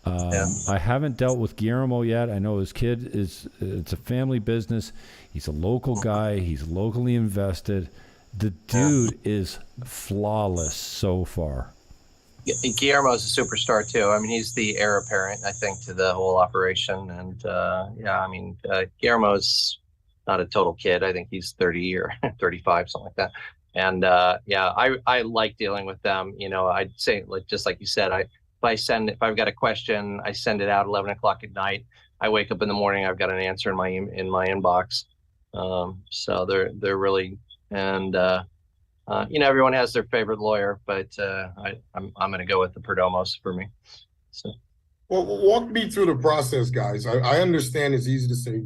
Speaker 3: I haven't dealt with Guillermo yet. I know his kid it's a family business. He's a local guy. He's locally invested. The dude is flawless so far.
Speaker 1: Guillermo's a superstar too. I mean, he's the heir apparent, I think, to the whole operation. And Guillermo's not a total kid. I think he's 30 or 35, something like that. And yeah, I like dealing with them. You know, I'd say, like, just like you said, if I've got a question, I send it out 11 o'clock at night. I wake up in the morning, I've got an answer in my inbox. So they're really, and you know, everyone has their favorite lawyer, but I'm going to go with the Perdomos for me. So.
Speaker 4: Well, walk me through the process, guys. I understand it's easy to say,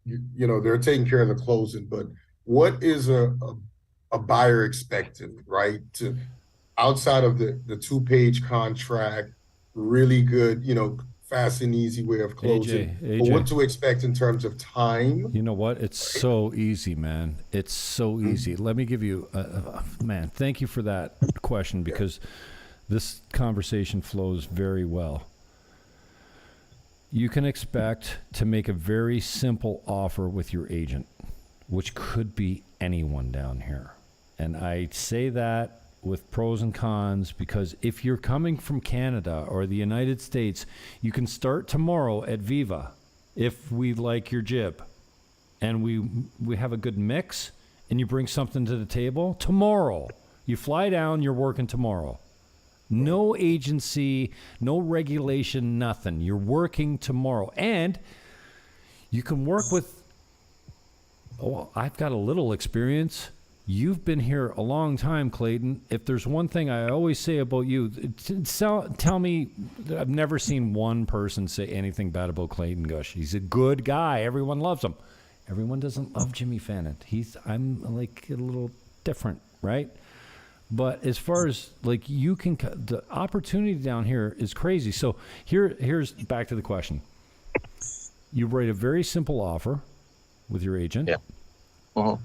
Speaker 4: you know, they're taking care of the closing, but what is a buyer expecting, right? To outside of the 2-page contract, really good, you know, fast and easy way of closing.
Speaker 3: AJ.
Speaker 4: But what to expect in terms of time?
Speaker 3: You know what? It's so easy, man. It's so easy. Let me give you, man, thank you for that question, because this conversation flows very well. You can expect to make a very simple offer with your agent, which could be anyone down here. And I say that with pros and cons, because if you're coming from Canada or the United States, you can start tomorrow at Viva if we like your jib and we have a good mix and you bring something to the table. Tomorrow, you fly down, you're working tomorrow. No agency, no regulation, nothing. You're working tomorrow. And you can work with, oh, I've got a little experience. You've been here a long time, Clayton. If there's one thing I always say about you, tell me, I've never seen one person say anything bad about Clayton Gush. He's a good guy. Everyone loves him. Everyone doesn't love Jimmy Fannett. I'm like a little different, right? But as far as like the opportunity down here is crazy. So here's back to the question. You write a very simple offer with your agent.
Speaker 1: Yeah. Uh-huh.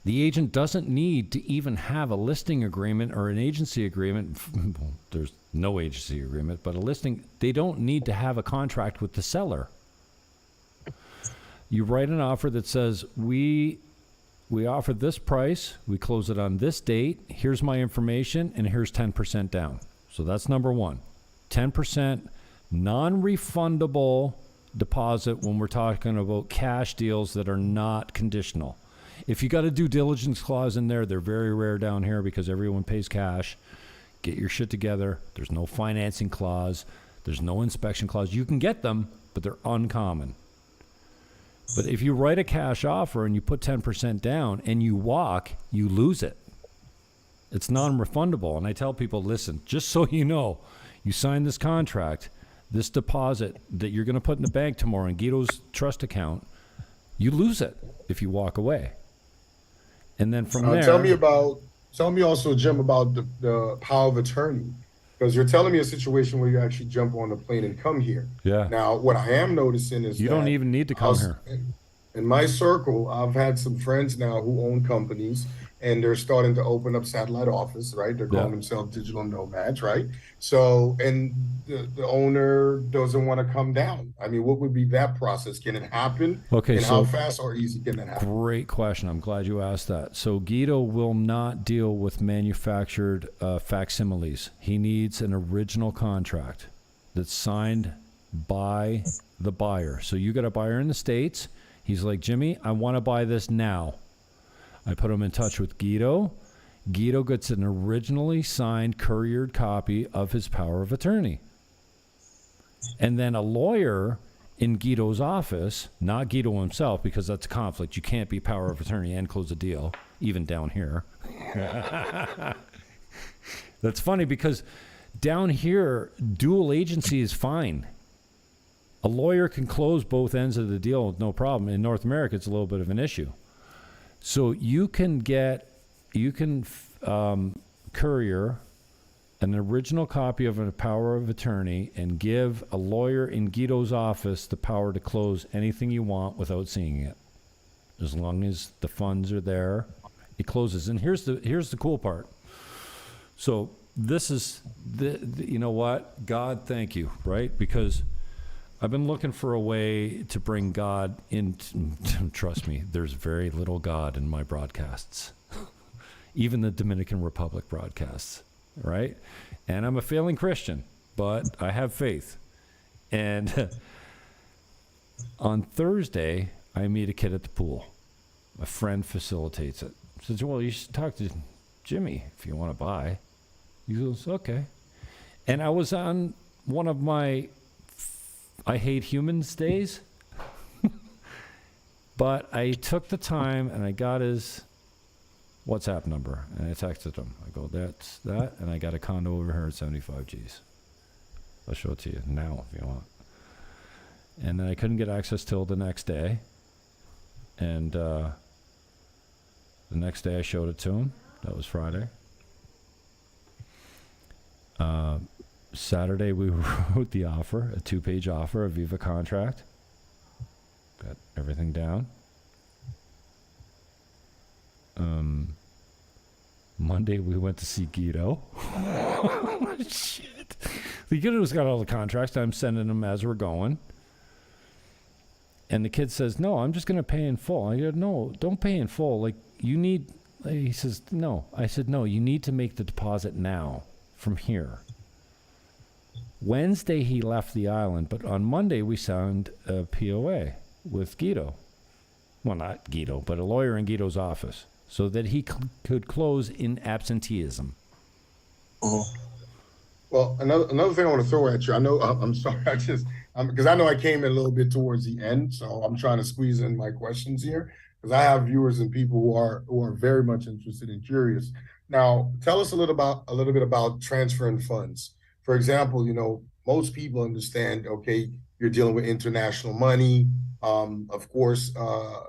Speaker 3: The agent doesn't need to even have a listing agreement or an agency agreement. Well, there's no agency agreement, but a listing, they don't need to have a contract with the seller. You write an offer that says, we offer this price, we close it on this date, here's my information, and here's 10% down. So that's number one. 10% non-refundable deposit when we're talking about cash deals that are not conditional. If you got a due diligence clause in there, they're very rare down here because everyone pays cash. Get your shit together. There's no financing clause. There's no inspection clause. You can get them, but they're uncommon. But if you write a cash offer and you put 10% down and you walk, you lose it. It's non-refundable. And I tell people, listen, just so you know, you sign this contract, this deposit that you're going to put in the bank tomorrow in Guido's trust account, you lose it if you walk away. And then from there...
Speaker 4: Tell me also, Jim, about the power of attorney. Because you're telling me a situation where you actually jump on the plane and come here.
Speaker 3: Yeah.
Speaker 4: Now, what I am noticing is
Speaker 3: you don't even need to come here.
Speaker 4: In my circle, I've had some friends now who own companies, and they're starting to open up satellite office, right? They're calling themselves digital nomads, right? So, and the owner doesn't want to come down. I mean, what would be that process? Can it happen?
Speaker 3: Okay,
Speaker 4: and
Speaker 3: so
Speaker 4: how fast or easy can that happen?
Speaker 3: Great question. I'm glad you asked that. So Guido will not deal with manufactured facsimiles. He needs an original contract that's signed by the buyer. So you got a buyer in the States. He's like, Jimmy, I want to buy this now. I put him in touch with Guido. Guido gets an originally signed couriered copy of his power of attorney. And then a lawyer in Guido's office, not Guido himself, because that's a conflict. You can't be power of attorney and close a deal, even down here. That's funny because down here, dual agency is fine. A lawyer can close both ends of the deal with no problem. In North America, it's a little bit of an issue. So you can courier an original copy of a power of attorney and give a lawyer in Guido's office the power to close anything you want without seeing it. As long as the funds are there, it closes. And here's the cool part. So this is you know what? God, thank you, right? Because I've been looking for a way to bring God in. Trust me, there's very little God in my broadcasts. Even the Dominican Republic broadcasts, right? And I'm a failing Christian, but I have faith. And on Thursday, I meet a kid at the pool. A friend facilitates it. I said, well, you should talk to Jimmy if you want to buy. He goes, okay. And I was on one of my I hate humans days. But I took the time and I got his WhatsApp number and I texted him. I go, that's that. And I got a condo over here at 75 G's. I'll show it to you now if you want. And then I couldn't get access till the next day. And the next day I showed it to him. That was Friday. Saturday we wrote the offer, a 2-page offer, a Viva contract. Got everything down. Monday we went to see Guido. Shit. Guido's got all the contracts. I'm sending them as we're going. And the kid says, no, I'm just going to pay in full. I go, no, don't pay in full. Like, you need, he says, no. I said, no, you need to make the deposit now from here. Wednesday he left the island, but on Monday we signed a POA with Guido. Well, not Guido, but a lawyer in Guido's office so that he could close in absenteeism.
Speaker 4: Well, another thing I want to throw at you. I know I'm sorry. Because I know I came in a little bit towards the end, so I'm trying to squeeze in my questions here because I have viewers and people who are very much interested and curious. Now, tell us a little bit about transferring funds. For example, most people understand. Okay, you're dealing with international money. Of course,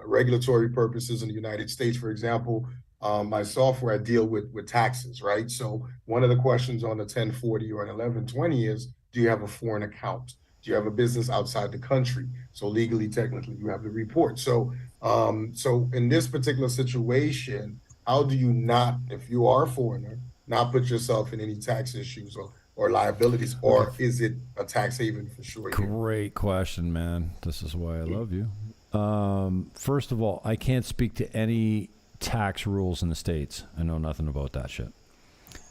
Speaker 4: regulatory purposes in the United States, for example. My software, I deal with taxes, right? So one of the questions on the 1040 or an 1120 is, do you have a foreign account? Do you have a business outside the country? So legally, technically, you have to report. So in this particular situation, how do you not, if you are a foreigner, not put yourself in any tax issues or liabilities, or is it a tax haven for sure?
Speaker 3: Great question, man. This is why I love you. First of all, I can't speak to any tax rules in the States. I know nothing about that shit.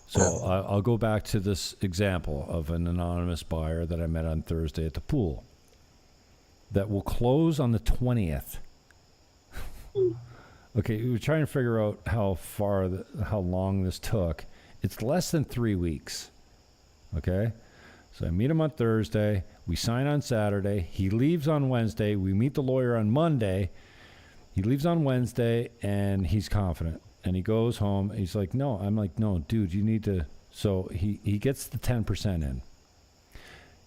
Speaker 3: So I'll go back to this example of an anonymous buyer that I met on Thursday at the pool that will close on the 20th. Okay, we were trying to figure out how long this took. It's less than 3 weeks. Okay? So I meet him on Thursday. We sign on Saturday. He leaves on Wednesday. We meet the lawyer on Monday. He leaves on Wednesday, and he's confident. And he goes home. He's like, no. I'm like, no, dude, you need to. So he gets the 10% in.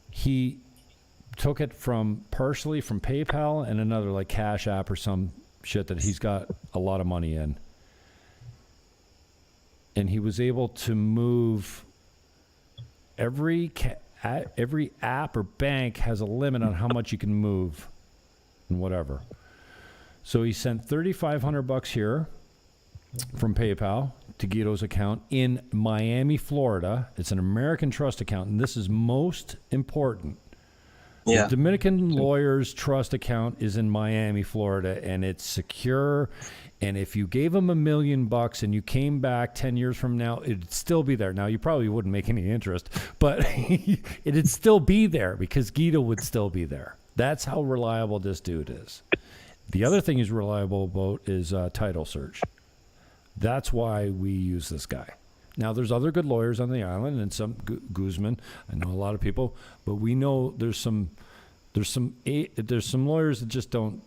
Speaker 3: He took it partially from PayPal and another like Cash App or some shit that he's got a lot of money in. And he was able to move every app or bank has a limit on how much you can move and whatever. So he sent $3,500 here from PayPal to Guido's account in Miami, Florida. It's an American trust account, and this is most important. Yeah. The Dominican lawyer's trust account is in Miami, Florida, and it's secure. And if you gave him $1 million and you came back 10 years from now, it'd still be there. Now, you probably wouldn't make any interest, but it'd still be there because Guido would still be there. That's how reliable this dude is. The other thing he's reliable about is title search. That's why we use this guy. Now, there's other good lawyers on the island and some Guzman. I know a lot of people, but we know there's some lawyers that just don't,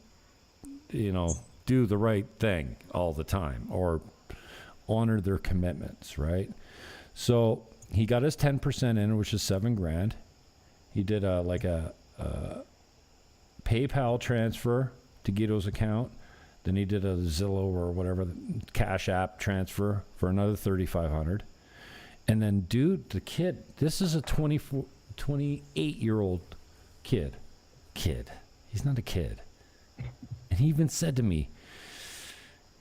Speaker 3: do the right thing all the time or honor their commitments, right? So he got his 10% in, which is $7,000. He did a PayPal transfer to Guido's account. Then he did a Zillow or whatever Cash App transfer for another $3,500. And then, dude, the kid, this is a 28-year-old kid. He's not a kid. And he even said to me,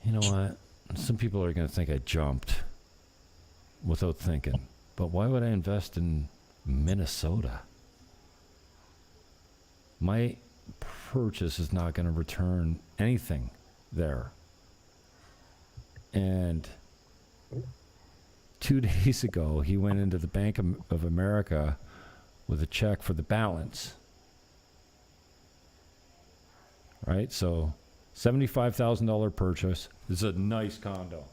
Speaker 3: you know what? Some people are going to think I jumped without thinking. But why would I invest in Minnesota? My purchase is not going to return anything there. And 2 days ago, he went into the Bank of America with a check for the balance. Right? So $75,000 purchase. This is a nice condo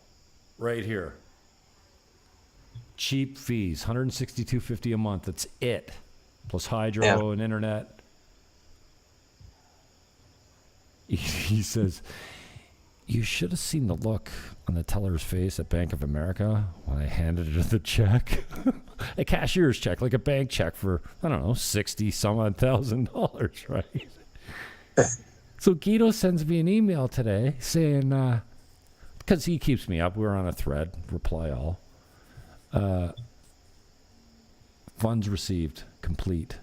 Speaker 3: right here. Cheap fees, $162.50 a month. That's it. Plus hydro and internet. He says, you should have seen the look on the teller's face at Bank of America when I handed her the check. A cashier's check, like a bank check for, I don't know, $60,000, right? So Guido sends me an email today saying, because he keeps me up, we're on a thread, reply all. Funds received, complete.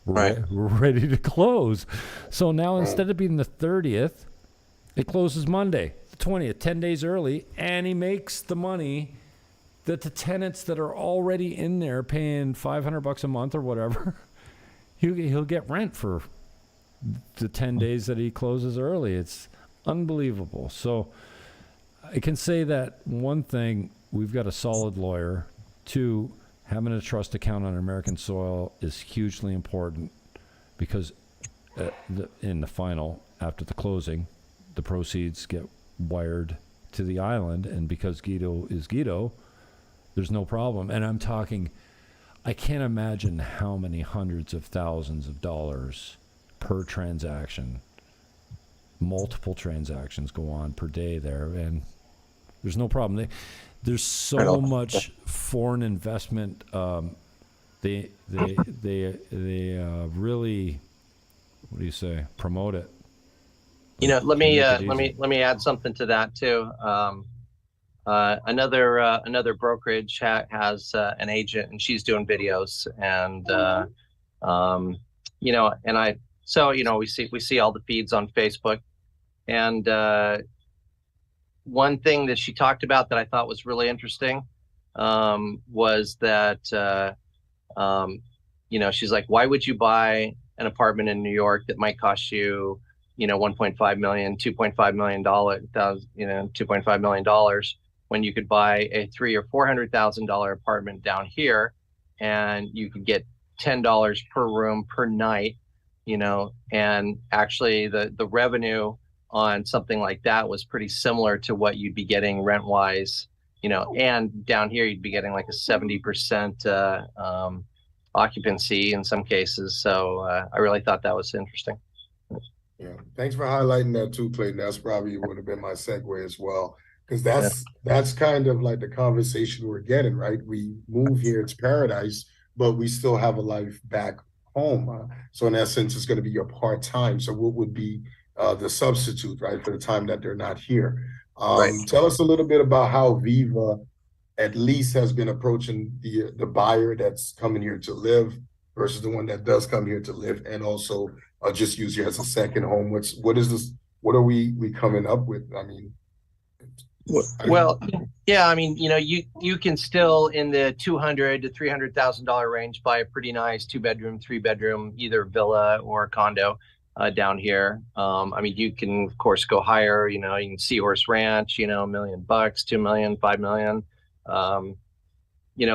Speaker 3: We're ready to close. So now instead of being the 30th, it closes Monday, the 20th, 10 days early, and he makes the money that the tenants that are already in there paying $500 a month or whatever, he'll get rent for the 10 days that he closes early. It's unbelievable. So I can say that, one thing, we've got a solid lawyer. Two, having a trust account on American soil is hugely important, because in the final, after the closing, the proceeds get wired to the island, and because Guido is Guido, there's no problem. And I'm talking, I can't imagine how many hundreds of thousands of dollars per transaction, multiple transactions go on per day there, and there's no problem. There's so much foreign investment. They really, what do you say, promote it.
Speaker 1: Let me add something to that too. Another brokerage has an agent, and she's doing videos, and we see all the feeds on Facebook, and one thing that she talked about that I thought was really interesting was that she's like, why would you buy an apartment in New York that might cost you $1.5 million, $2.5 million, $2.5 million, when you could buy a $300,000 or $400,000 apartment down here, and you could get $10 per room per night, and actually the revenue on something like that was pretty similar to what you'd be getting rent wise, and down here you'd be getting like a 70% occupancy in some cases. So I really thought that was interesting.
Speaker 4: Yeah, thanks for highlighting that too, Clayton. That's probably would have been my segue as well, because that's kind of like the conversation we're getting, right? We move here, it's paradise, but we still have a life back home. So in essence, it's going to be your part-time. So what would be the substitute, right, for the time that they're not here? Tell us a little bit about how Viva at least has been approaching the buyer that's coming here to live versus the one that does come here to live, and also just use you as a second home. What is this? What are we coming up with? I mean,
Speaker 1: you can still in the $200,000 to $300,000 range buy a pretty nice 2-bedroom, 3-bedroom, either villa or condo down here. You can of course go higher. You can Seahorse Ranch, $1 million, $2 million, $5 million.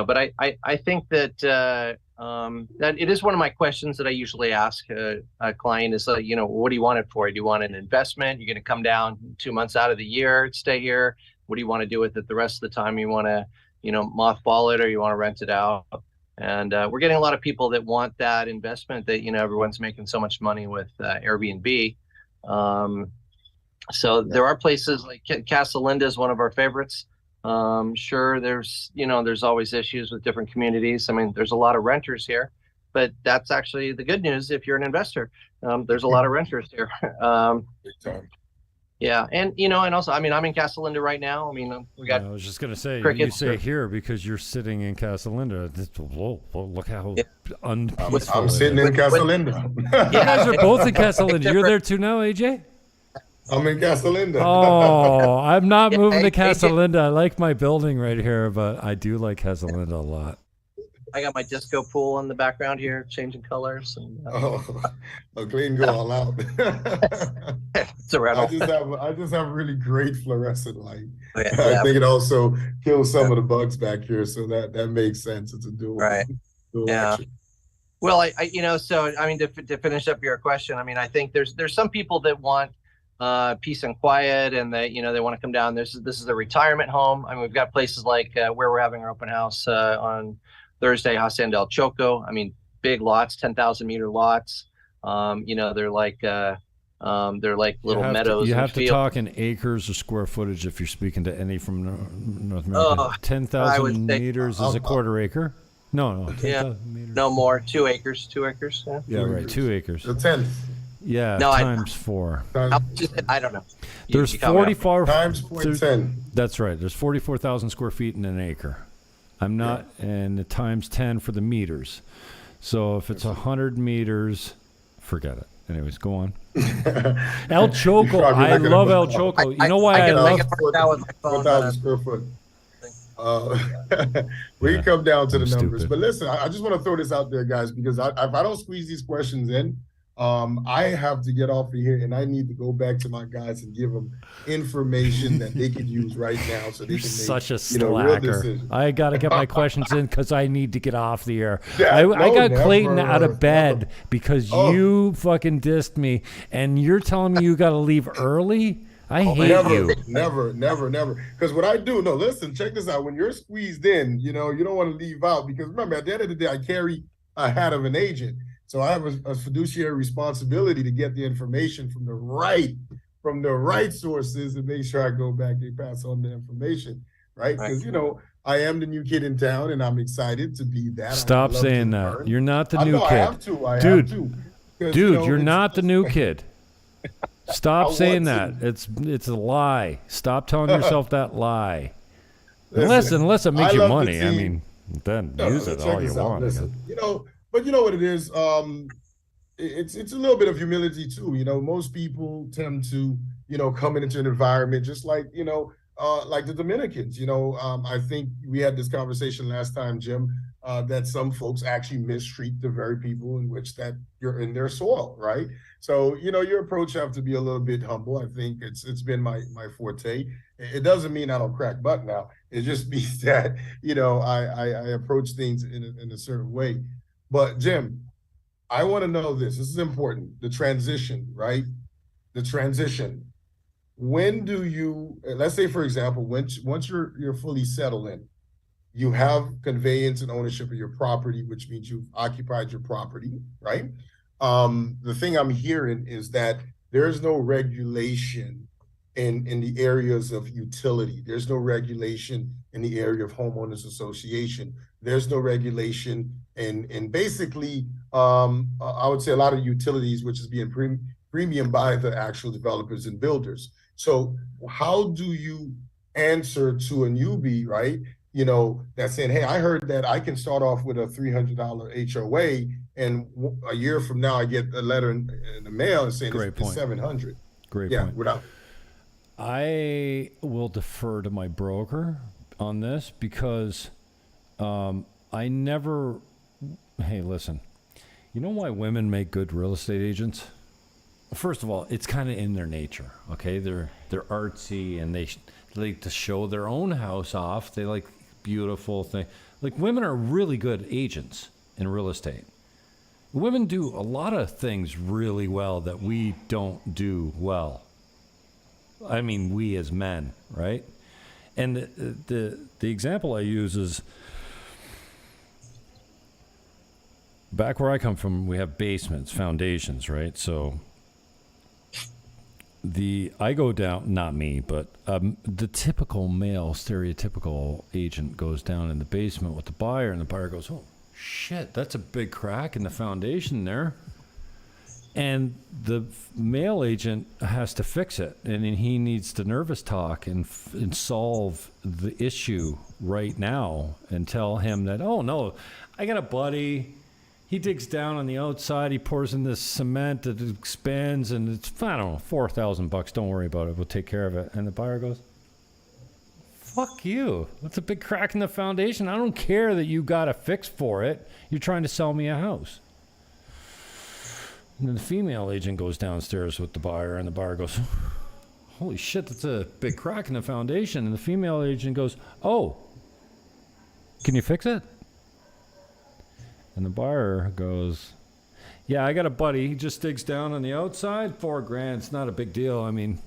Speaker 1: But I think that that it is one of my questions that I usually ask a client is, what do you want it for? Do you want an investment? You're going to come down 2 months out of the year, stay here. What do you want to do with it the rest of the time? You want to, mothball it, or you want to rent it out? And we're getting a lot of people that want that investment that, everyone's making so much money with Airbnb. So there are places like Casa Linda is one of our favorites. Sure, there's always issues with different communities. There's a lot of renters here, but that's actually the good news if you're an investor. There's a lot of renters here. Yeah, and and also, I'm in Casa Linda right now. We got.
Speaker 3: I was just gonna say,
Speaker 1: crickets.
Speaker 3: You say here because you're sitting in Casa Linda. Whoa, look how unpeaceful.
Speaker 4: I'm sitting in Casa Linda.
Speaker 3: You guys are both in Casa Linda. You're there too now, AJ?
Speaker 4: I'm in Casa Linda.
Speaker 3: Oh, I'm not moving to Casa Linda. I like my building right here, but I do like Casa Linda a lot.
Speaker 1: I got my disco pool in the background here, changing colors. And,
Speaker 4: Clayton go all out.
Speaker 1: It's around.
Speaker 4: I just have really great fluorescent light.
Speaker 1: Yeah.
Speaker 4: I think it also kills some of the bugs back here, so that makes sense. It's a dual. Dual action.
Speaker 1: Well, to finish up your question, I think there's some people that want peace and quiet, and they they want to come down. This is a retirement home. I mean, we've got places like where we're having our open house on Thursday, Hacienda El Choco. I mean, big lots, 10,000-meter lots. They're like little meadows.
Speaker 3: You have to
Speaker 1: field.
Speaker 3: talk in acres or square footage if you're speaking to any from North America. 10,000 meters is a quarter acre. No.
Speaker 1: Yeah, no more. 2 acres. 2 acres.
Speaker 3: Yeah, right. 2 acres.
Speaker 4: The 10th.
Speaker 3: Yeah,
Speaker 1: no,
Speaker 3: times 4.
Speaker 1: I don't know.
Speaker 3: There's 44
Speaker 4: times 0.10.
Speaker 3: That's right. There's 44,000 square feet in an acre. I'm not, and the times 10 for the meters. So if it's 100 meters, forget it. Anyways, go on. El Choco. I love El Choco. You know why I love
Speaker 4: 4,000 square foot. We can come down to the numbers.
Speaker 3: Stupid.
Speaker 4: But listen, I just want to throw this out there, guys, because if I don't squeeze these questions in, I have to get off of here and I need to go back to my guys and give them information that they can use right now so they can make
Speaker 3: such a
Speaker 4: real
Speaker 3: slacker.
Speaker 4: decisions.
Speaker 3: I got to get my questions in because I need to get off the air.
Speaker 4: Yeah,
Speaker 3: I
Speaker 4: no,
Speaker 3: got
Speaker 4: never,
Speaker 3: Clayton out of bed
Speaker 4: never.
Speaker 3: because you fucking dissed me and you're telling me you got to leave early? I hate you.
Speaker 4: Never. Because what I do, no, listen, check this out. When you're squeezed in, you don't want to leave out because remember, at the end of the day, I carry a hat of an agent. So I have a fiduciary responsibility to get the information from the right sources and make sure I go back and pass on the information, right? Because I am the new kid in town and I'm excited to be that.
Speaker 3: Stop saying that.
Speaker 4: learn.
Speaker 3: You're not the new kid.
Speaker 4: I have to.
Speaker 3: Dude, you're not the new kid. Stop saying
Speaker 4: want
Speaker 3: that. It's a lie. Stop telling yourself that lie. Unless it makes you money. I mean, then use it all you want.
Speaker 4: Listen, but you know what it is? It's a little bit of humility too. Most people tend to, come into an environment just like, like the Dominicans. I think we had this conversation last time, Jim, that some folks actually mistreat the very people in which that you're in their soil, right? So, your approach have to be a little bit humble. I think it's been my forte. It doesn't mean I don't crack butt now. It just means that, I approach things in a certain way. But Jim, I want to know this. This is important. The transition, right? The transition. When do you, let's say, for example, once you're fully settled in, you have conveyance and ownership of your property, which means you've occupied your property, right? The thing I'm hearing is that there's no regulation in the areas of utility. There's no regulation in the area of homeowners association. There's no regulation in basically, I would say a lot of utilities, which is being premium by the actual developers and builders. So how do you answer to a newbie, right? That's saying, hey, I heard that I can start off with a $300 HOA, and a year from now I get a letter in the mail and saying it's $700.
Speaker 3: Great point. I will defer to my broker on this because I never. Hey, listen. You know why women make good real estate agents? First of all, it's kind of in their nature. Okay, they're artsy and they like to show their own house off. They like beautiful thing. Like women are really good agents in real estate. Women do a lot of things really well that we don't do well. I mean, we as men, right? And the example I use is back where I come from, we have basements, foundations, right? So I go down, not me, but the typical male, stereotypical agent goes down in the basement with the buyer, and the buyer goes, oh, shit, that's a big crack in the foundation there. And the male agent has to fix it, and then he needs to nervous talk and solve the issue right now and tell him that, oh, no, I got a buddy. He digs down on the outside. He pours in this cement that expands, and it's, I don't know, $4,000. Don't worry about it. We'll take care of it. And the buyer goes, fuck you. That's a big crack in the foundation. I don't care that you got a fix for it. You're trying to sell me a house. And then the female agent goes downstairs with the buyer, and the buyer goes, holy shit, that's a big crack in the foundation. And the female agent goes, oh, can you fix it? And the buyer goes, Yeah, I got a buddy. He just digs down on the outside, $4,000. It's not a big deal. I mean,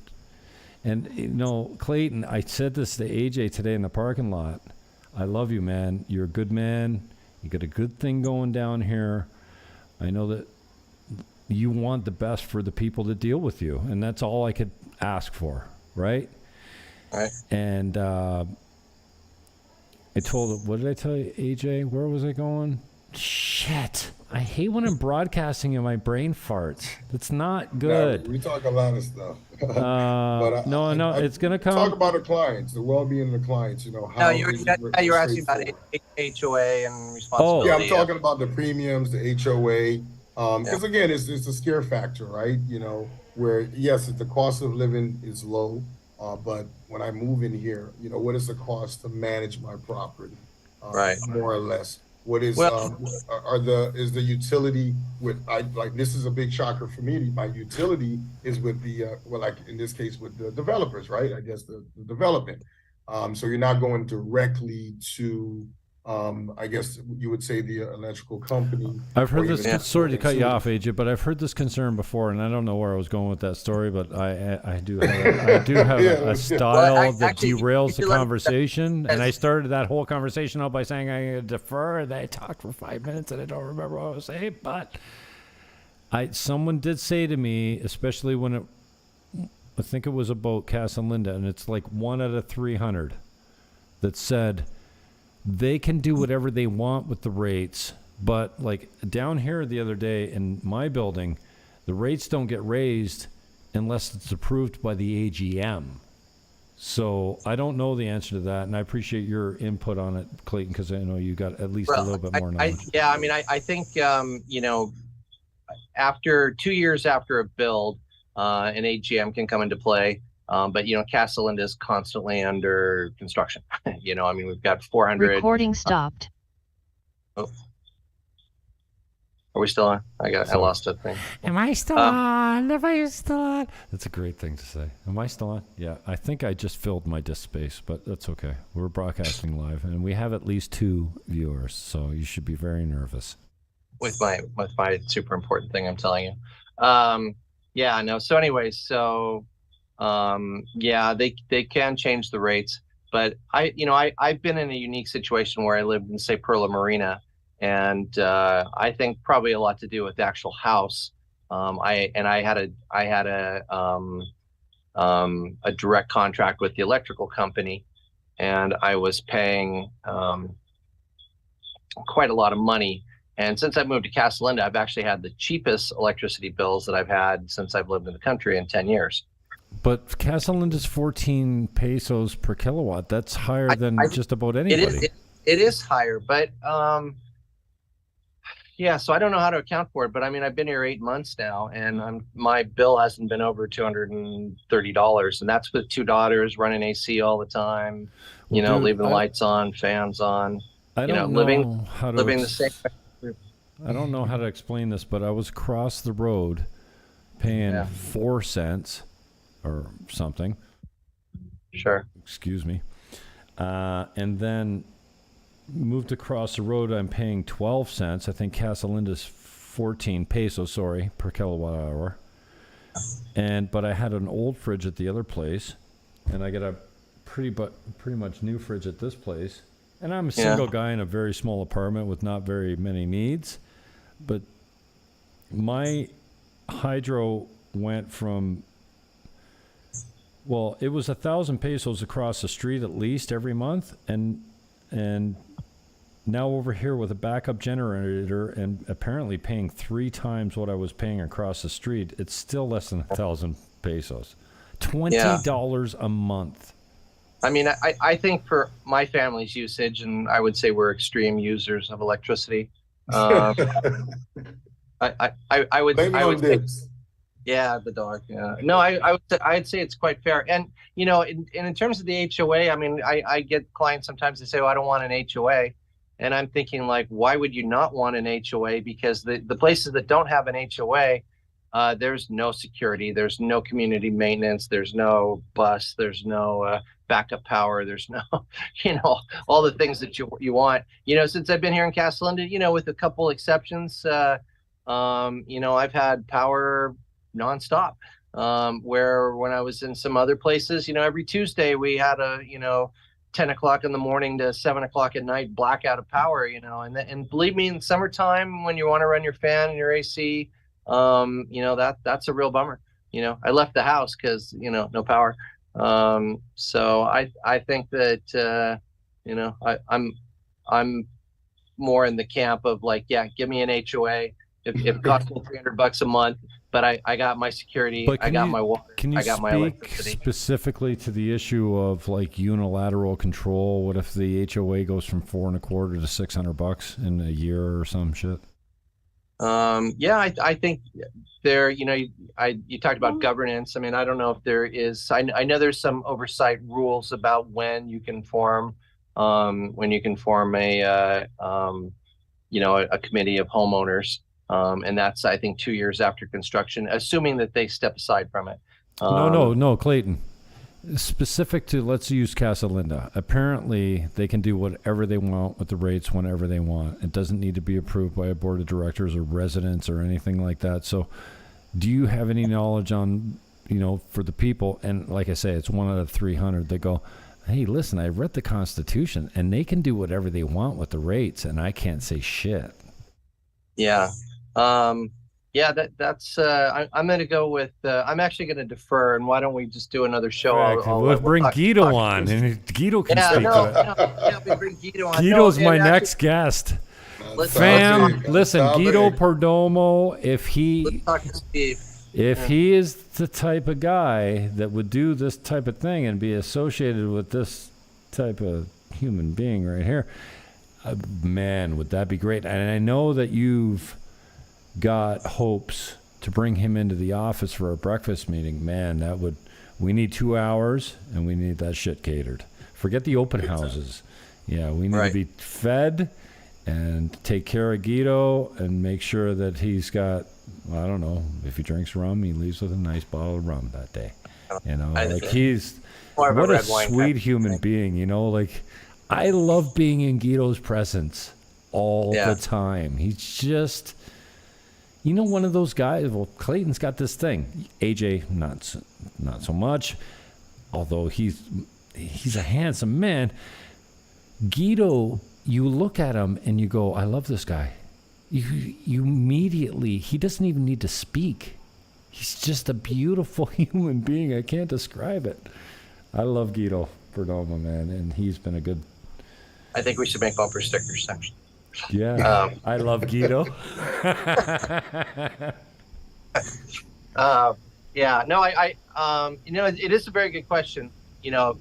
Speaker 3: and you know, Clayton, I said this to AJ today in the parking lot. I love you, man. You're a good man. You got a good thing going down here. I know that you want the best for the people that deal with you, and that's all I could ask for, right?
Speaker 1: Right.
Speaker 3: And I told him, what did I tell you, AJ? Where was I going? Shit. I hate when I'm broadcasting and my brain farts. That's not good.
Speaker 4: No, we talk a lot of stuff.
Speaker 3: No, it's going to come.
Speaker 4: Talk about the clients, the well-being of the clients, you know.
Speaker 1: No, you were asking about HOA and responsibility.
Speaker 3: Oh.
Speaker 4: Yeah, I'm talking about the premiums, the HOA. Because again, it's a scare factor, right? You know, where yes, the cost of living is low, but when I move in here, you know, what is the cost to manage my property?
Speaker 1: Right.
Speaker 4: More or less. What is is the utility with this is a big shocker for me. My utility is with the like in this case with the developers, right? I guess the development. So you're not going directly to I guess you would say the electrical company.
Speaker 3: I've heard this. Sorry to cut you off, AJ, but I've heard this concern before, and I don't know where I was going with that story, but I do have a style that derails the conversation, and I started that whole conversation out by saying I defer, and I talked for 5 minutes, and I don't remember what I was saying, but someone did say to me, especially when I think it was about Casa Linda, and it's like 1 out of 300 that said they can do whatever they want with the rates, but like down here the other day in my building, the rates don't get raised unless it's approved by the AGM. So I don't know the answer to that, and I appreciate your input on it, Clayton, because I know you got at least a little bit more knowledge.
Speaker 1: I think you know, after 2 years after a build, an AGM can come into play. But you know, Casa Linda is constantly under construction. You know, I mean, we've got 400.
Speaker 5: Recording stopped.
Speaker 1: Oh. Are we still on? I lost a thing.
Speaker 3: Am I still on? Am I still on? That's a great thing to say. Am I still on? Yeah, I think I just filled my disk space, but that's okay. We're broadcasting live, and we have at least 2 viewers, so you should be very nervous.
Speaker 1: With my super important thing, I'm telling you. Yeah, no. So anyways, they can change the rates, but I've been in a unique situation where I lived in, say, Perla Marina, and I think probably a lot to do with the actual house. I had a direct contract with the electrical company, and I was paying quite a lot of money. And since I've moved to Casa Linda, I've actually had the cheapest electricity bills that I've had since I've lived in the country in 10 years.
Speaker 3: But Casa Linda's 14 pesos per kilowatt. That's higher than just about anybody.
Speaker 1: It is higher, but so I don't know how to account for it. But I mean, I've been here 8 months now, and my bill hasn't been over $230, and that's with 2 daughters, running AC all the time. Well, you know, leaving lights on, fans on.
Speaker 3: I don't know
Speaker 1: living the same.
Speaker 3: I don't know how to explain this, but I was across the road paying 4 cents. Or something.
Speaker 1: Sure.
Speaker 3: Excuse me. And then moved across the road, I'm paying 12 cents. I think Casa Linda's 14 pesos, per kilowatt hour. But I had an old fridge at the other place, and I got a pretty much new fridge at this place. And I'm a single guy in a very small apartment with not very many needs. But my hydro went from, well, it was 1,000 pesos across the street at least every month, and now over here with a backup generator and apparently paying 3 times what I was paying across the street, it's still less than 1,000 pesos. $20 a month.
Speaker 1: I mean, I think for my family's usage, and I would say we're extreme users of electricity. I would say, yeah, the dog. Yeah. No, I'd say it's quite fair. And you know, in terms of the HOA, I mean, I get clients sometimes they say, "Oh, I don't want an HOA," and I'm thinking like, why would you not want an HOA? Because the places that don't have an HOA, there's no security, there's no community maintenance, there's no bus, there's no backup power, there's no, you know, all the things that you want. You know, since I've been here in Casa Linda, you know, with a couple exceptions. I've had power nonstop. Where when I was in some other places, every Tuesday we had a, 10 o'clock in the morning to 7 o'clock at night blackout of power, and believe me, in summertime when you want to run your fan and your AC, that's a real bummer. I left the house because, no power. So I think that, I'm more in the camp of like, yeah, give me an HOA. If it costs me $300 a month, but I got my security, I got my water, I got my electricity.
Speaker 3: Specifically to the issue of like unilateral control? What if the HOA goes from $425 to $600 in a year or some shit?
Speaker 1: Yeah, I think there, you talked about governance. I mean, I don't know if there is, I know there's some oversight rules about when you can form a committee of homeowners. And that's, I think, 2 years after construction, assuming that they step aside from it.
Speaker 3: No, Clayton. Specific to, let's use Casa Linda. Apparently, they can do whatever they want with the rates whenever they want. It doesn't need to be approved by a board of directors or residents or anything like that. So, do you have any knowledge on, for the people? And like I say, it's 1 out of 300 that go, hey, listen, I read the Constitution, and they can do whatever they want with the rates, and I can't say shit.
Speaker 1: Yeah. That's I'm going to go with, I'm actually going to defer, and why don't we just do another show?
Speaker 3: We'll bring Guido on, and Guido can speak to it.
Speaker 1: We bring Guido on.
Speaker 3: Guido's my next guest. Fam, listen, Guido Perdomo, if he is the type of guy that would do this type of thing and be associated with this type of human being right here, man, would that be great. And I know that you've got hopes to bring him into the office for a breakfast meeting. Man, we need 2 hours, and we need that shit catered. Forget the open houses. Yeah, we need to be fed and take care of Guido and make sure that he's got, I don't know, if he drinks rum, he leaves with a nice bottle of rum that day. He's what a sweet human being, like, I love being in Guido's presence all the time. He's just, one of those guys. Well, Clayton's got this thing. AJ, not so much, although he's a handsome man. Guido, you look at him and you go, I love this guy. You immediately, he doesn't even need to speak. He's just a beautiful human being. I can't describe it. I love Guido Perdomo, man, and he's been a good.
Speaker 1: I think we should make bumper stickers, actually.
Speaker 3: Yeah, I love Guido.
Speaker 1: It is a very good question.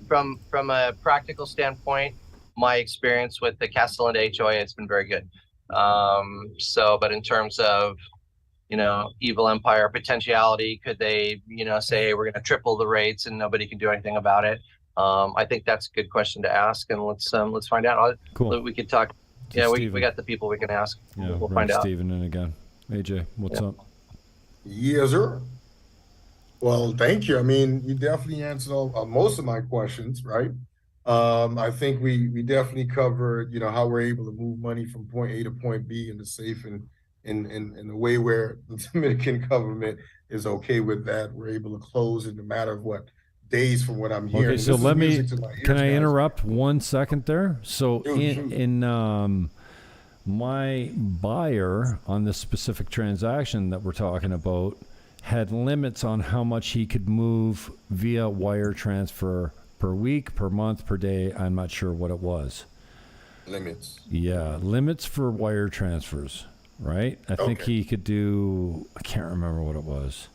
Speaker 1: From a practical standpoint, my experience with the Casa Linda HOA, it's been very good. But in terms of, evil empire potentiality, could they, say, hey, we're going to triple the rates and nobody can do anything about it? I think that's a good question to ask, and let's find out.
Speaker 3: Cool.
Speaker 1: We could talk. Yeah, we got the people we can ask.
Speaker 3: Yeah,
Speaker 1: we'll find out.
Speaker 3: Steven in again. AJ, what's up?
Speaker 4: Yes, sir. Well, thank you. I mean, you definitely answered most of my questions, right? I think we definitely covered, how we're able to move money from point A to point B in the safe and in a way where the Dominican government is okay with that. We're able to close in a matter of days from what I'm hearing.
Speaker 3: Okay, so can I interrupt 1 second there? So in my buyer on this specific transaction that we're talking about had limits on how much he could move via wire transfer per week, per month, per day. I'm not sure what it was.
Speaker 4: Limits.
Speaker 3: Yeah, limits for wire transfers, right? I think he could do, I can't remember what it was.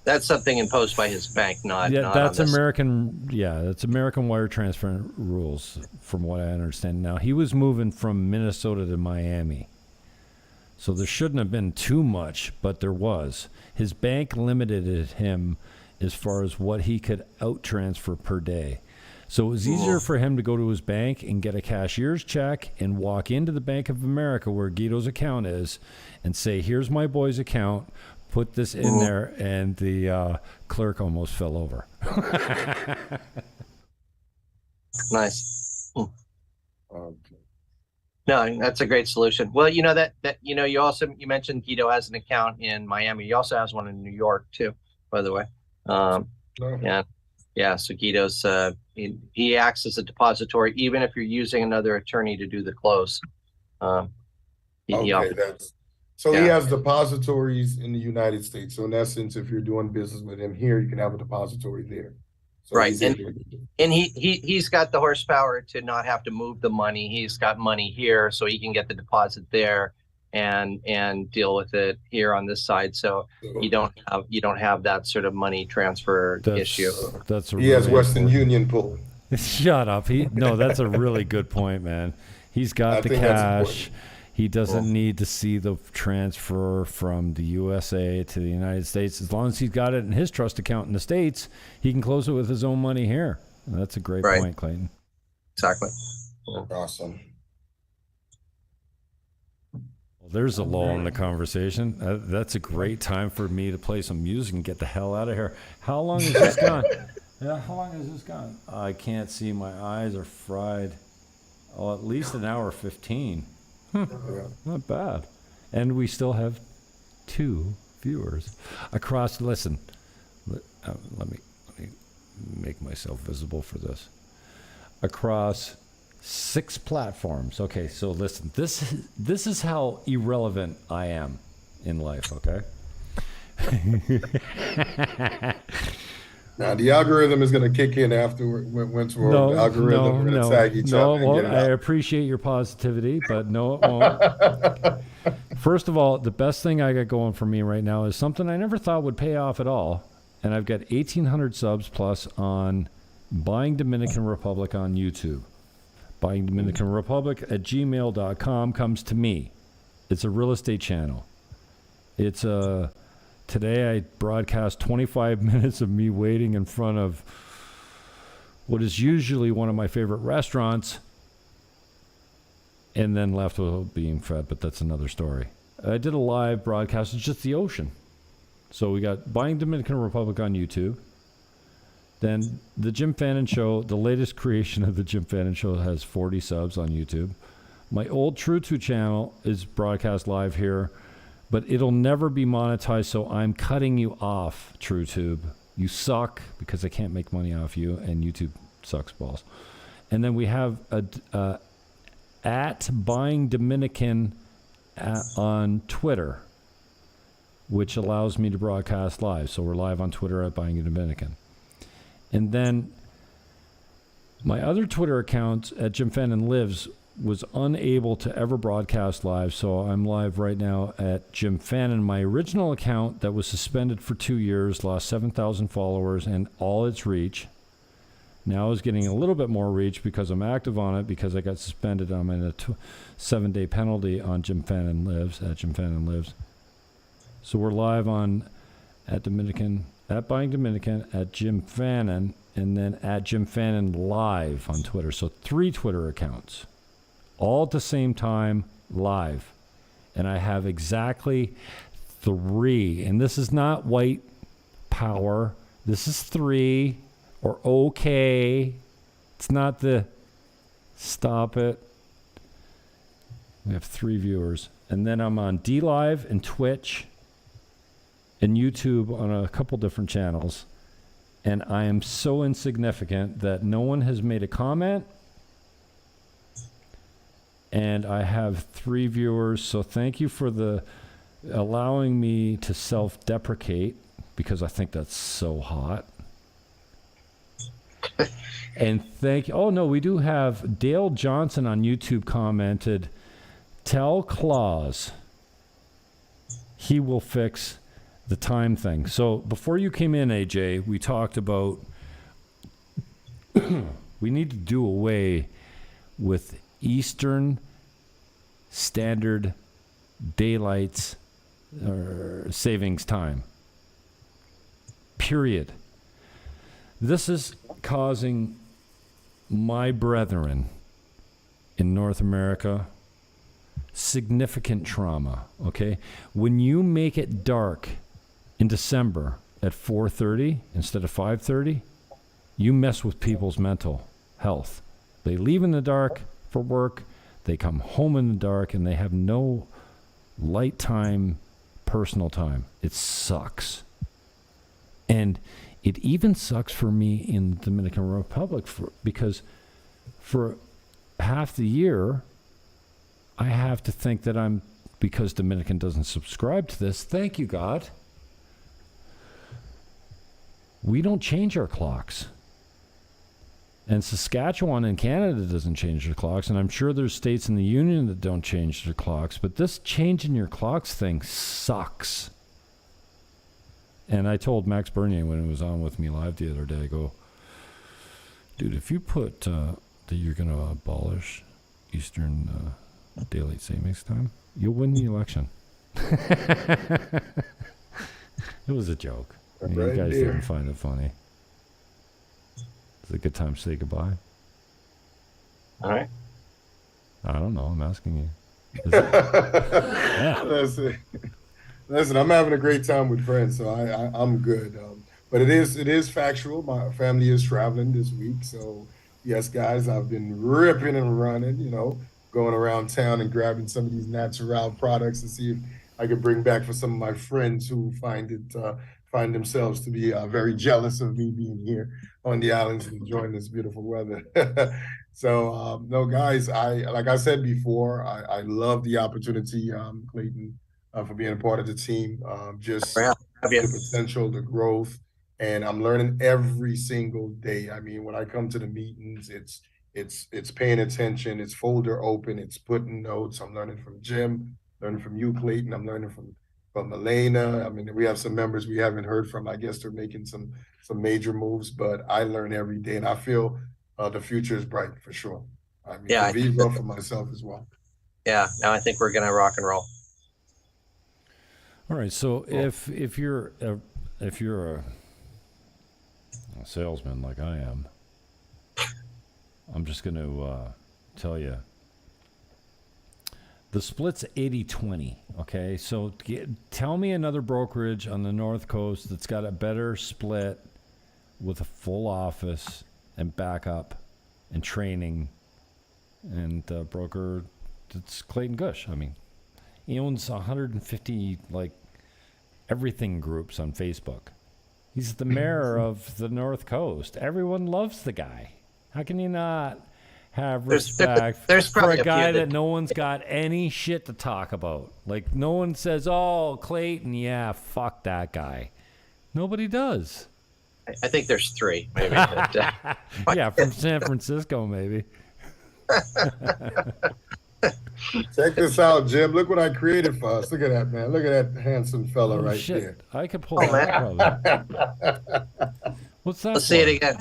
Speaker 1: That's something imposed by his bank, not
Speaker 3: that's
Speaker 1: on this.
Speaker 3: American. Yeah, that's American wire transfer rules, from what I understand. Now, he was moving from Minnesota to Miami, so there shouldn't have been too much, but there was. His bank limited him as far as what he could out transfer per day. So it was easier for him to go to his bank and get a cashier's check and walk into the Bank of America where Guido's account is and say, here's my boy's account. Put this in there, and the clerk almost fell over.
Speaker 1: Nice.
Speaker 4: Okay.
Speaker 1: No, that's a great solution. Well, you mentioned Guido has an account in Miami. He also has one in New York too, by the way.
Speaker 4: No.
Speaker 1: Yeah, yeah. So Guido's he acts as a depository, even if you're using another attorney to do the close. Um, he
Speaker 4: Okay,
Speaker 1: offers,
Speaker 4: so he
Speaker 1: yeah.
Speaker 4: has depositories in the United States. So in essence, if you're doing business with him here, you can have a depository there. So
Speaker 1: Right.
Speaker 4: he's able to do it.
Speaker 1: And he's got the horsepower to not have to move the money. He's got money here, so he can get the deposit there and deal with it here on this side. So you don't have that sort of money transfer issue.
Speaker 3: That's a
Speaker 4: He has
Speaker 3: really
Speaker 4: Western
Speaker 3: important-
Speaker 4: Union pull.
Speaker 3: Shut up. No, that's a really good point, man. He's got
Speaker 4: I
Speaker 3: the
Speaker 4: think that's
Speaker 3: cash.
Speaker 4: important.
Speaker 3: He doesn't need to see the transfer from the USA to the United States. As long as he's got it in his trust account in the States, he can close it with his own money here. That's a great
Speaker 1: Right.
Speaker 3: point, Clayton.
Speaker 1: Exactly.
Speaker 4: Awesome.
Speaker 3: Well, there's a lull in the conversation. That's a great time for me to play some music and get the hell out of here. How long has this gone? Yeah, how long has this gone? I can't see. My eyes are fried. Oh, at least an hour 15.
Speaker 4: Yeah.
Speaker 3: Not bad. And we still have 2 viewers across. Listen, let me make myself visible for this. Across 6 platforms. Okay, so listen. This is how irrelevant I am in life. Okay.
Speaker 4: Now the algorithm is going to kick in after once we're the algorithm. We're going to tag each other.
Speaker 3: Well,
Speaker 4: and
Speaker 3: I
Speaker 4: get it
Speaker 3: appreciate your positivity, but no, it won't.
Speaker 4: out.
Speaker 3: First of all, the best thing I got going for me right now is something I never thought would pay off at all, and I've got 1,800 subs plus on Buying Dominican Republic on YouTube. Buying Dominican Republic at gmail.com comes to me. It's a real estate channel. It's a. Today I broadcast 25 minutes of me waiting in front of what is usually one of my favorite restaurants and then left without being fed, but that's another story. I did a live broadcast. It's just the ocean. So we got Buying Dominican Republic on YouTube. Then the Jim Fannin Show, the latest creation of the Jim Fannin Show, has 40 subs on YouTube. My old True 2 channel is broadcast live here, but it'll never be monetized, so I'm cutting you off, TrueTube. You suck because I can't make money off you, and YouTube sucks balls. And then we have at Buying Dominican on Twitter, which allows me to broadcast live. So we're live on Twitter at Buying Dominican. And then my other Twitter account at Jim Fannin Lives was unable to ever broadcast live, so I'm live right now at Jim Fannin. My original account that was suspended for 2 years lost 7,000 followers and all its reach. Now is getting a little bit more reach because I'm active on it because I got suspended. I'm in a 7-day penalty on Jim Fannin Lives at Jim Fannin Lives. So we're live on at Buying Dominican at Jim Fannin, and then at Jim Fannin Live on Twitter. So 3 Twitter accounts, all at the same time, live. And I have exactly 3. And this is not white power. This is 3 or okay. It's not the stop it. We have 3 viewers. And then I'm on DLive and Twitch and YouTube on a couple different channels. And I am so insignificant that no one has made a comment. And I have 3 viewers, so thank you for allowing me to self-deprecate because I think that's so hot. And we do have Dale Johnson on YouTube commented, tell Claus he will fix the time thing. So before you came in, AJ, we talked about we need to do away with Eastern Standard Daylight's savings time. Period. This is causing my brethren in North America significant trauma, okay? When you make it dark in December at 4:30 instead of 5:30, you mess with people's mental health. They leave in the dark for work. They come home in the dark and they have no light time, personal time. It sucks. And it even sucks for me in the Dominican Republic because for half the year, I have to think that because Dominican doesn't subscribe to this, thank you, God. We don't change our clocks. And Saskatchewan in Canada doesn't change their clocks, and I'm sure there's states in the Union that don't change their clocks, but this changing your clocks thing sucks. And I told Max Bernier when he was on with me live the other day, I go, dude, if you put that you're going to abolish Eastern Daylight Savings Time, you'll win the election. It was a joke. I mean, you guys didn't find it funny. Is it a good time to say goodbye?
Speaker 1: All right.
Speaker 3: I don't know. I'm asking you. Yeah.
Speaker 4: Listen, I'm having a great time with friends, so I'm good. But it is factual. My family is traveling this week, so yes, guys, I've been ripping and running, going around town and grabbing some of these natural products to see if I could bring back for some of my friends who find themselves to be very jealous of me being here on the islands and enjoying this beautiful weather. So, no, guys, like I said before, I love the opportunity, Clayton, for being a part of the team. Just the potential, the growth, and I'm learning every single day. I mean, when I come to the meetings, it's paying attention, it's folder open, it's putting notes. I'm learning from Jim, learning from you, Clayton. I'm learning from Elena. I mean, we have some members we haven't heard from. I guess they're making some major moves, but I learn every day, and I feel the future is bright for sure. I mean,
Speaker 1: yeah,
Speaker 4: Viva for myself as well.
Speaker 1: Yeah, now I think we're gonna rock and roll.
Speaker 3: All right, so cool. if you're a salesman like I am, I'm just going to tell you. The split's 80-20, okay? So tell me another brokerage on the North Coast that's got a better split with a full office and backup and training and broker that's Clayton Gush. I mean, he owns 150, everything groups on Facebook. He's the mayor of the North Coast. Everyone loves the guy. How can you not have respect for a guy that no one's got any shit to talk about? Like, no one says, oh, Clayton, yeah, fuck that guy. Nobody does.
Speaker 1: I think there's three, maybe.
Speaker 3: Yeah, from San Francisco, maybe.
Speaker 4: Check this out, Jim. Look what I created for us. Look at that, man. Look at that handsome fella right there.
Speaker 3: I could pull that up, probably. What's that?
Speaker 1: Let's see it again.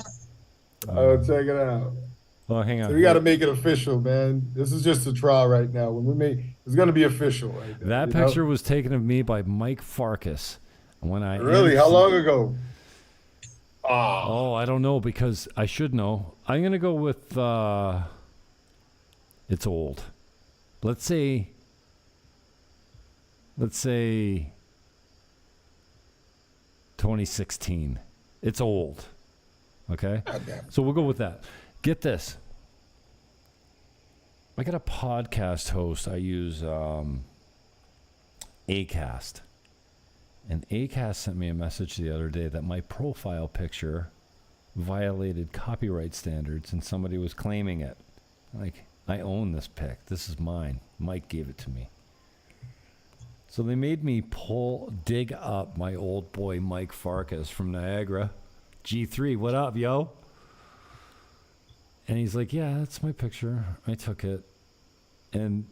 Speaker 4: Oh, check it out.
Speaker 3: Oh, hang on.
Speaker 4: So we got to make it official, man. This is just a trial right now. When we make, it's going to be official. Right there,
Speaker 3: that picture was taken of me by Mike Farkas. When I
Speaker 4: really? How long ago?
Speaker 3: Oh, I don't know, because I should know. I'm going to go with it's old. Let's say 2016. It's old. Okay? So we'll go with that. Get this. I got a podcast host. I use Acast. And Acast sent me a message the other day that my profile picture violated copyright standards and somebody was claiming it. Like, I own this pic. This is mine. Mike gave it to me. So they made me dig up my old boy Mike Farkas from Niagara. G3, what up, yo? And he's like, yeah, that's my picture. I took it. And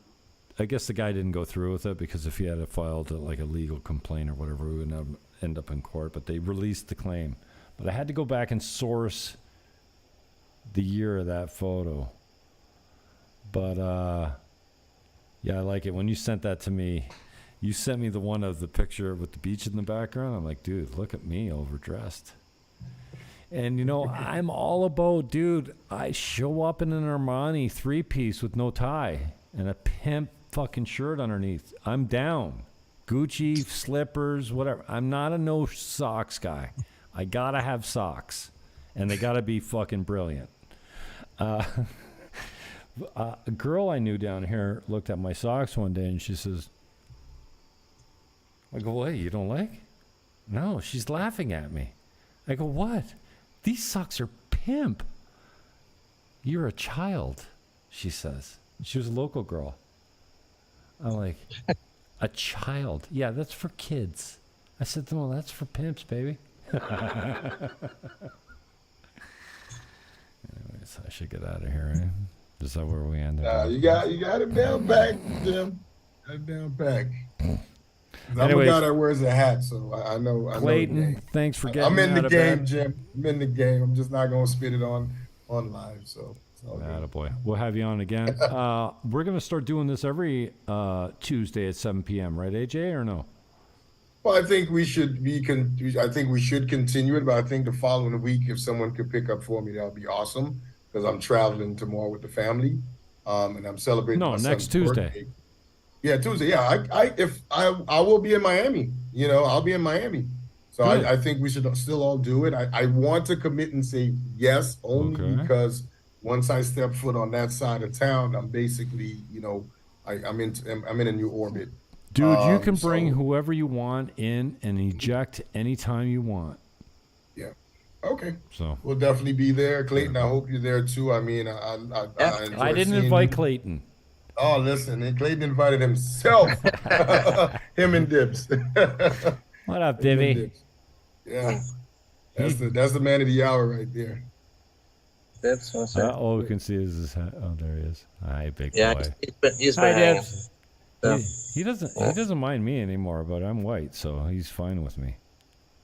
Speaker 3: I guess the guy didn't go through with it, because if he had filed a legal complaint or whatever, we would end up in court. But they released the claim. But I had to go back and source the year of that photo. But, yeah, I like it. When you sent that to me, you sent me the one of the picture with the beach in the background. I'm like, dude, look at me overdressed. And, I'm all about, dude, I show up in an Armani 3-piece with no tie and a pimp fucking shirt underneath. I'm down. Gucci, slippers, whatever. I'm not a no socks guy. I gotta have socks. And they gotta be fucking brilliant. A girl I knew down here looked at my socks one day and she says, I go, wait, you don't like? No, she's laughing at me. I go, what? These socks are pimp. You're a child, she says. She was a local girl. I'm like, a child? Yeah, that's for kids. I said to them, well, that's for pimps, baby. Anyways, I should get out of here, eh? Is that where we end up?
Speaker 4: You got it down back, Jim. Got it down back. I'm
Speaker 3: Anyways,
Speaker 4: a guy that wears a hat, so I know.
Speaker 3: Clayton,
Speaker 4: I know the game.
Speaker 3: thanks for getting
Speaker 4: I'm in
Speaker 3: out
Speaker 4: the
Speaker 3: of
Speaker 4: game,
Speaker 3: bed.
Speaker 4: Jim. I'm in the game. I'm just not gonna spit it on live. So it's all good.
Speaker 3: Attaboy. We'll have you on again. We're going to start doing this every Tuesday at 7 p.m., right, AJ, or no?
Speaker 4: Well, I think we should I think we should continue it, but I think the following week, if someone could pick up for me, that would be awesome. Because I'm traveling tomorrow with the family, and I'm celebrating.
Speaker 3: No,
Speaker 4: my
Speaker 3: next
Speaker 4: son's
Speaker 3: Tuesday.
Speaker 4: birthday. Yeah, Tuesday. Yeah, I will be in Miami. You know, I'll be in Miami. So I think we should still all do it. I want to commit and say yes, only because once I step foot on that side of town, I'm basically, you know, I'm in a new orbit.
Speaker 3: Dude, you can bring whoever you want in and eject anytime you want.
Speaker 4: Yeah. Okay.
Speaker 3: So
Speaker 4: we'll definitely be there. Clayton, I hope you're there too. I mean,
Speaker 3: I didn't invite Clayton.
Speaker 4: Oh, listen, and Clayton invited himself. Him and Dibs.
Speaker 3: What up, Dibby?
Speaker 4: Yeah. That's the man of the hour right there.
Speaker 1: Dibs, what's that?
Speaker 3: All we can see is his hat. Oh, there he is. Hi, big boy.
Speaker 1: Yeah, he's
Speaker 3: Hi,
Speaker 1: been hanging.
Speaker 3: Dibs.
Speaker 1: So.
Speaker 3: He doesn't mind me anymore, but I'm white, so he's fine with me.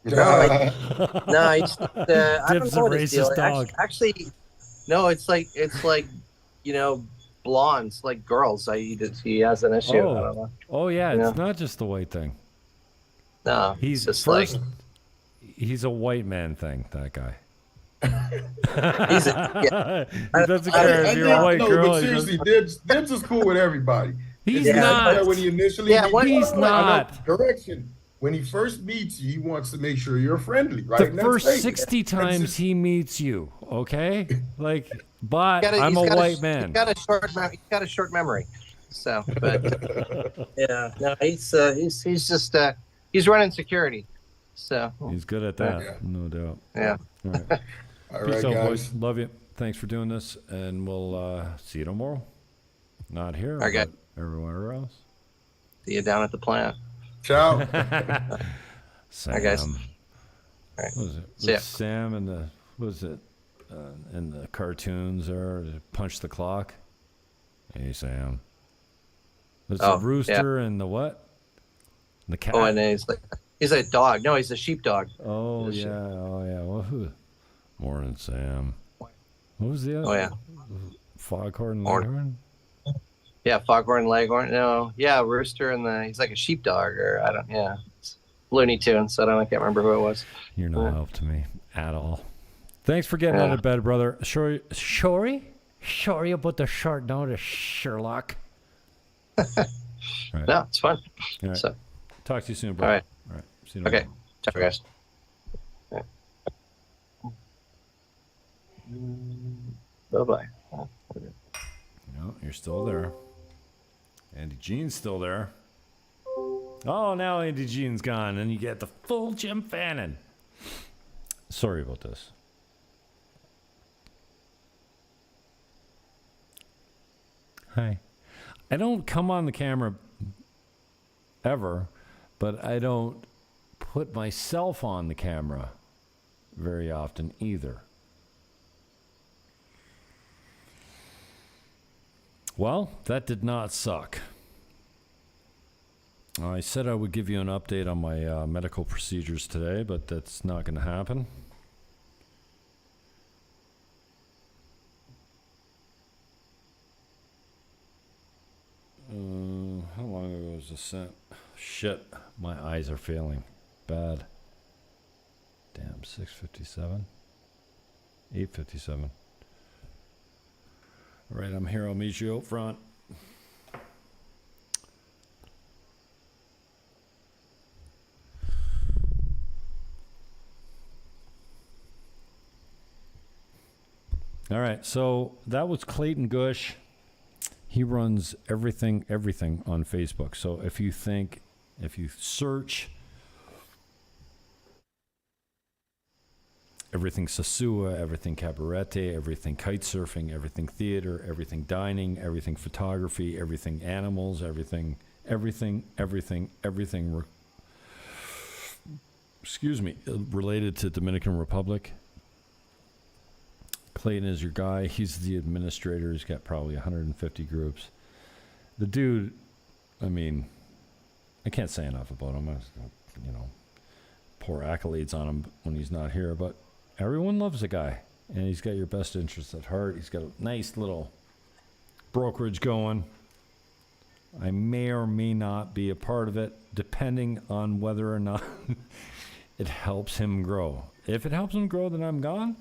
Speaker 1: No, he's, I don't
Speaker 3: Dib's
Speaker 1: know
Speaker 3: a
Speaker 1: what his deal
Speaker 3: racist
Speaker 1: is.
Speaker 3: dog.
Speaker 1: Actually, no, it's like you know, blondes like girls. He has an issue. I don't know.
Speaker 3: Oh yeah, it's not just the white thing.
Speaker 1: No,
Speaker 3: He's
Speaker 1: just
Speaker 3: first. He's a white man thing. That guy. He doesn't care if you're a white girl.
Speaker 4: But seriously, Dibs is cool with everybody.
Speaker 3: He's not.
Speaker 4: When he initially
Speaker 3: he's not.
Speaker 4: Correction. When he first meets you, he wants to make sure you're friendly, right?
Speaker 3: The first 60 times he meets you, okay? Like, but I'm a white man.
Speaker 1: He's got a short memory. So, but yeah, no, he's just he's running security. So
Speaker 3: he's good at that, no doubt.
Speaker 1: Yeah.
Speaker 3: All right.
Speaker 4: All
Speaker 3: Peace
Speaker 4: right,
Speaker 3: out,
Speaker 4: guys.
Speaker 3: boys. Love you. Thanks for doing this, and we'll see you tomorrow. Not here,
Speaker 1: Okay.
Speaker 3: but everywhere else.
Speaker 1: See you down at the plant.
Speaker 4: Ciao.
Speaker 3: Sam.
Speaker 1: Hi, guys. All right.
Speaker 3: What was it?
Speaker 1: See ya.
Speaker 3: Was Sam in the in the cartoons there to punch the clock? Hey, Sam. It's the rooster and the what? And the cat.
Speaker 1: Oh, and he's a dog. No, he's a sheepdog.
Speaker 3: Oh yeah. Well, Morning, Sam. What was the other?
Speaker 1: Oh yeah.
Speaker 3: Foghorn Leghorn.
Speaker 1: Yeah, Foghorn Leghorn. No, yeah, rooster and he's like a sheepdog or I don't. Yeah, it's Looney Tunes. I can't remember who it was.
Speaker 3: You're no help to me at all. Thanks for getting out of bed, brother. Sorry about the short notice, Sherlock.
Speaker 1: Right. No, it's fun.
Speaker 3: All right.
Speaker 1: So,
Speaker 3: talk to you soon, bro.
Speaker 1: All right.
Speaker 3: See you
Speaker 1: okay. Ciao, guys. Yeah. Bye-bye.
Speaker 3: No, you're still there. Andy Jean's still there. Oh, now Andy Jean's gone, and you get the full Jim Fannin. Sorry about this. Hi. I don't come on the camera ever, but I don't put myself on the camera very often either. Well, that did not suck. I said I would give you an update on my medical procedures today, but that's not going to happen. How long ago was this sent? Shit, my eyes are failing. Bad. Damn, 6:57. 8:57. All right, I'm here. I'll meet you out front. All right, so that was Clayton Gush. He runs everything on Facebook. So if you search everything Sasua, everything cabarete, everything kite surfing, everything theater, everything dining, everything photography, everything animals, everything, related to Dominican Republic. Clayton is your guy. He's the administrator. He's got probably 150 groups. The dude, I mean, I can't say enough about him. Pour accolades on him when he's not here, but everyone loves the guy, and he's got your best interests at heart. He's got a nice little brokerage going. I may or may not be a part of it, depending on whether or not it helps him grow. If it helps him grow, then I'm gone.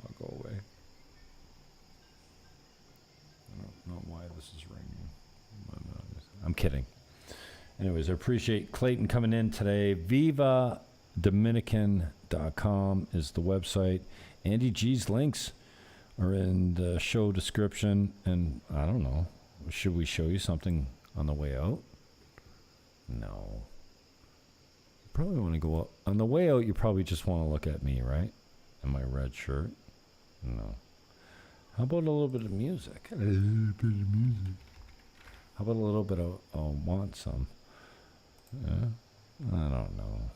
Speaker 3: I'll go away. I don't know why this is ringing. I'm kidding. Anyways, I appreciate Clayton coming in today. VivaDominican.com is the website. Andy G's links are in the show description. And I don't know, should we show you something on the way out? No. Probably want to go up. On the way out, you probably just want to look at me, right? In my red shirt. No. How about a little bit of music? How about a little bit of want some? Yeah? I don't know.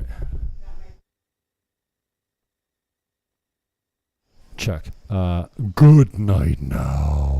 Speaker 3: right. Check. Good night now.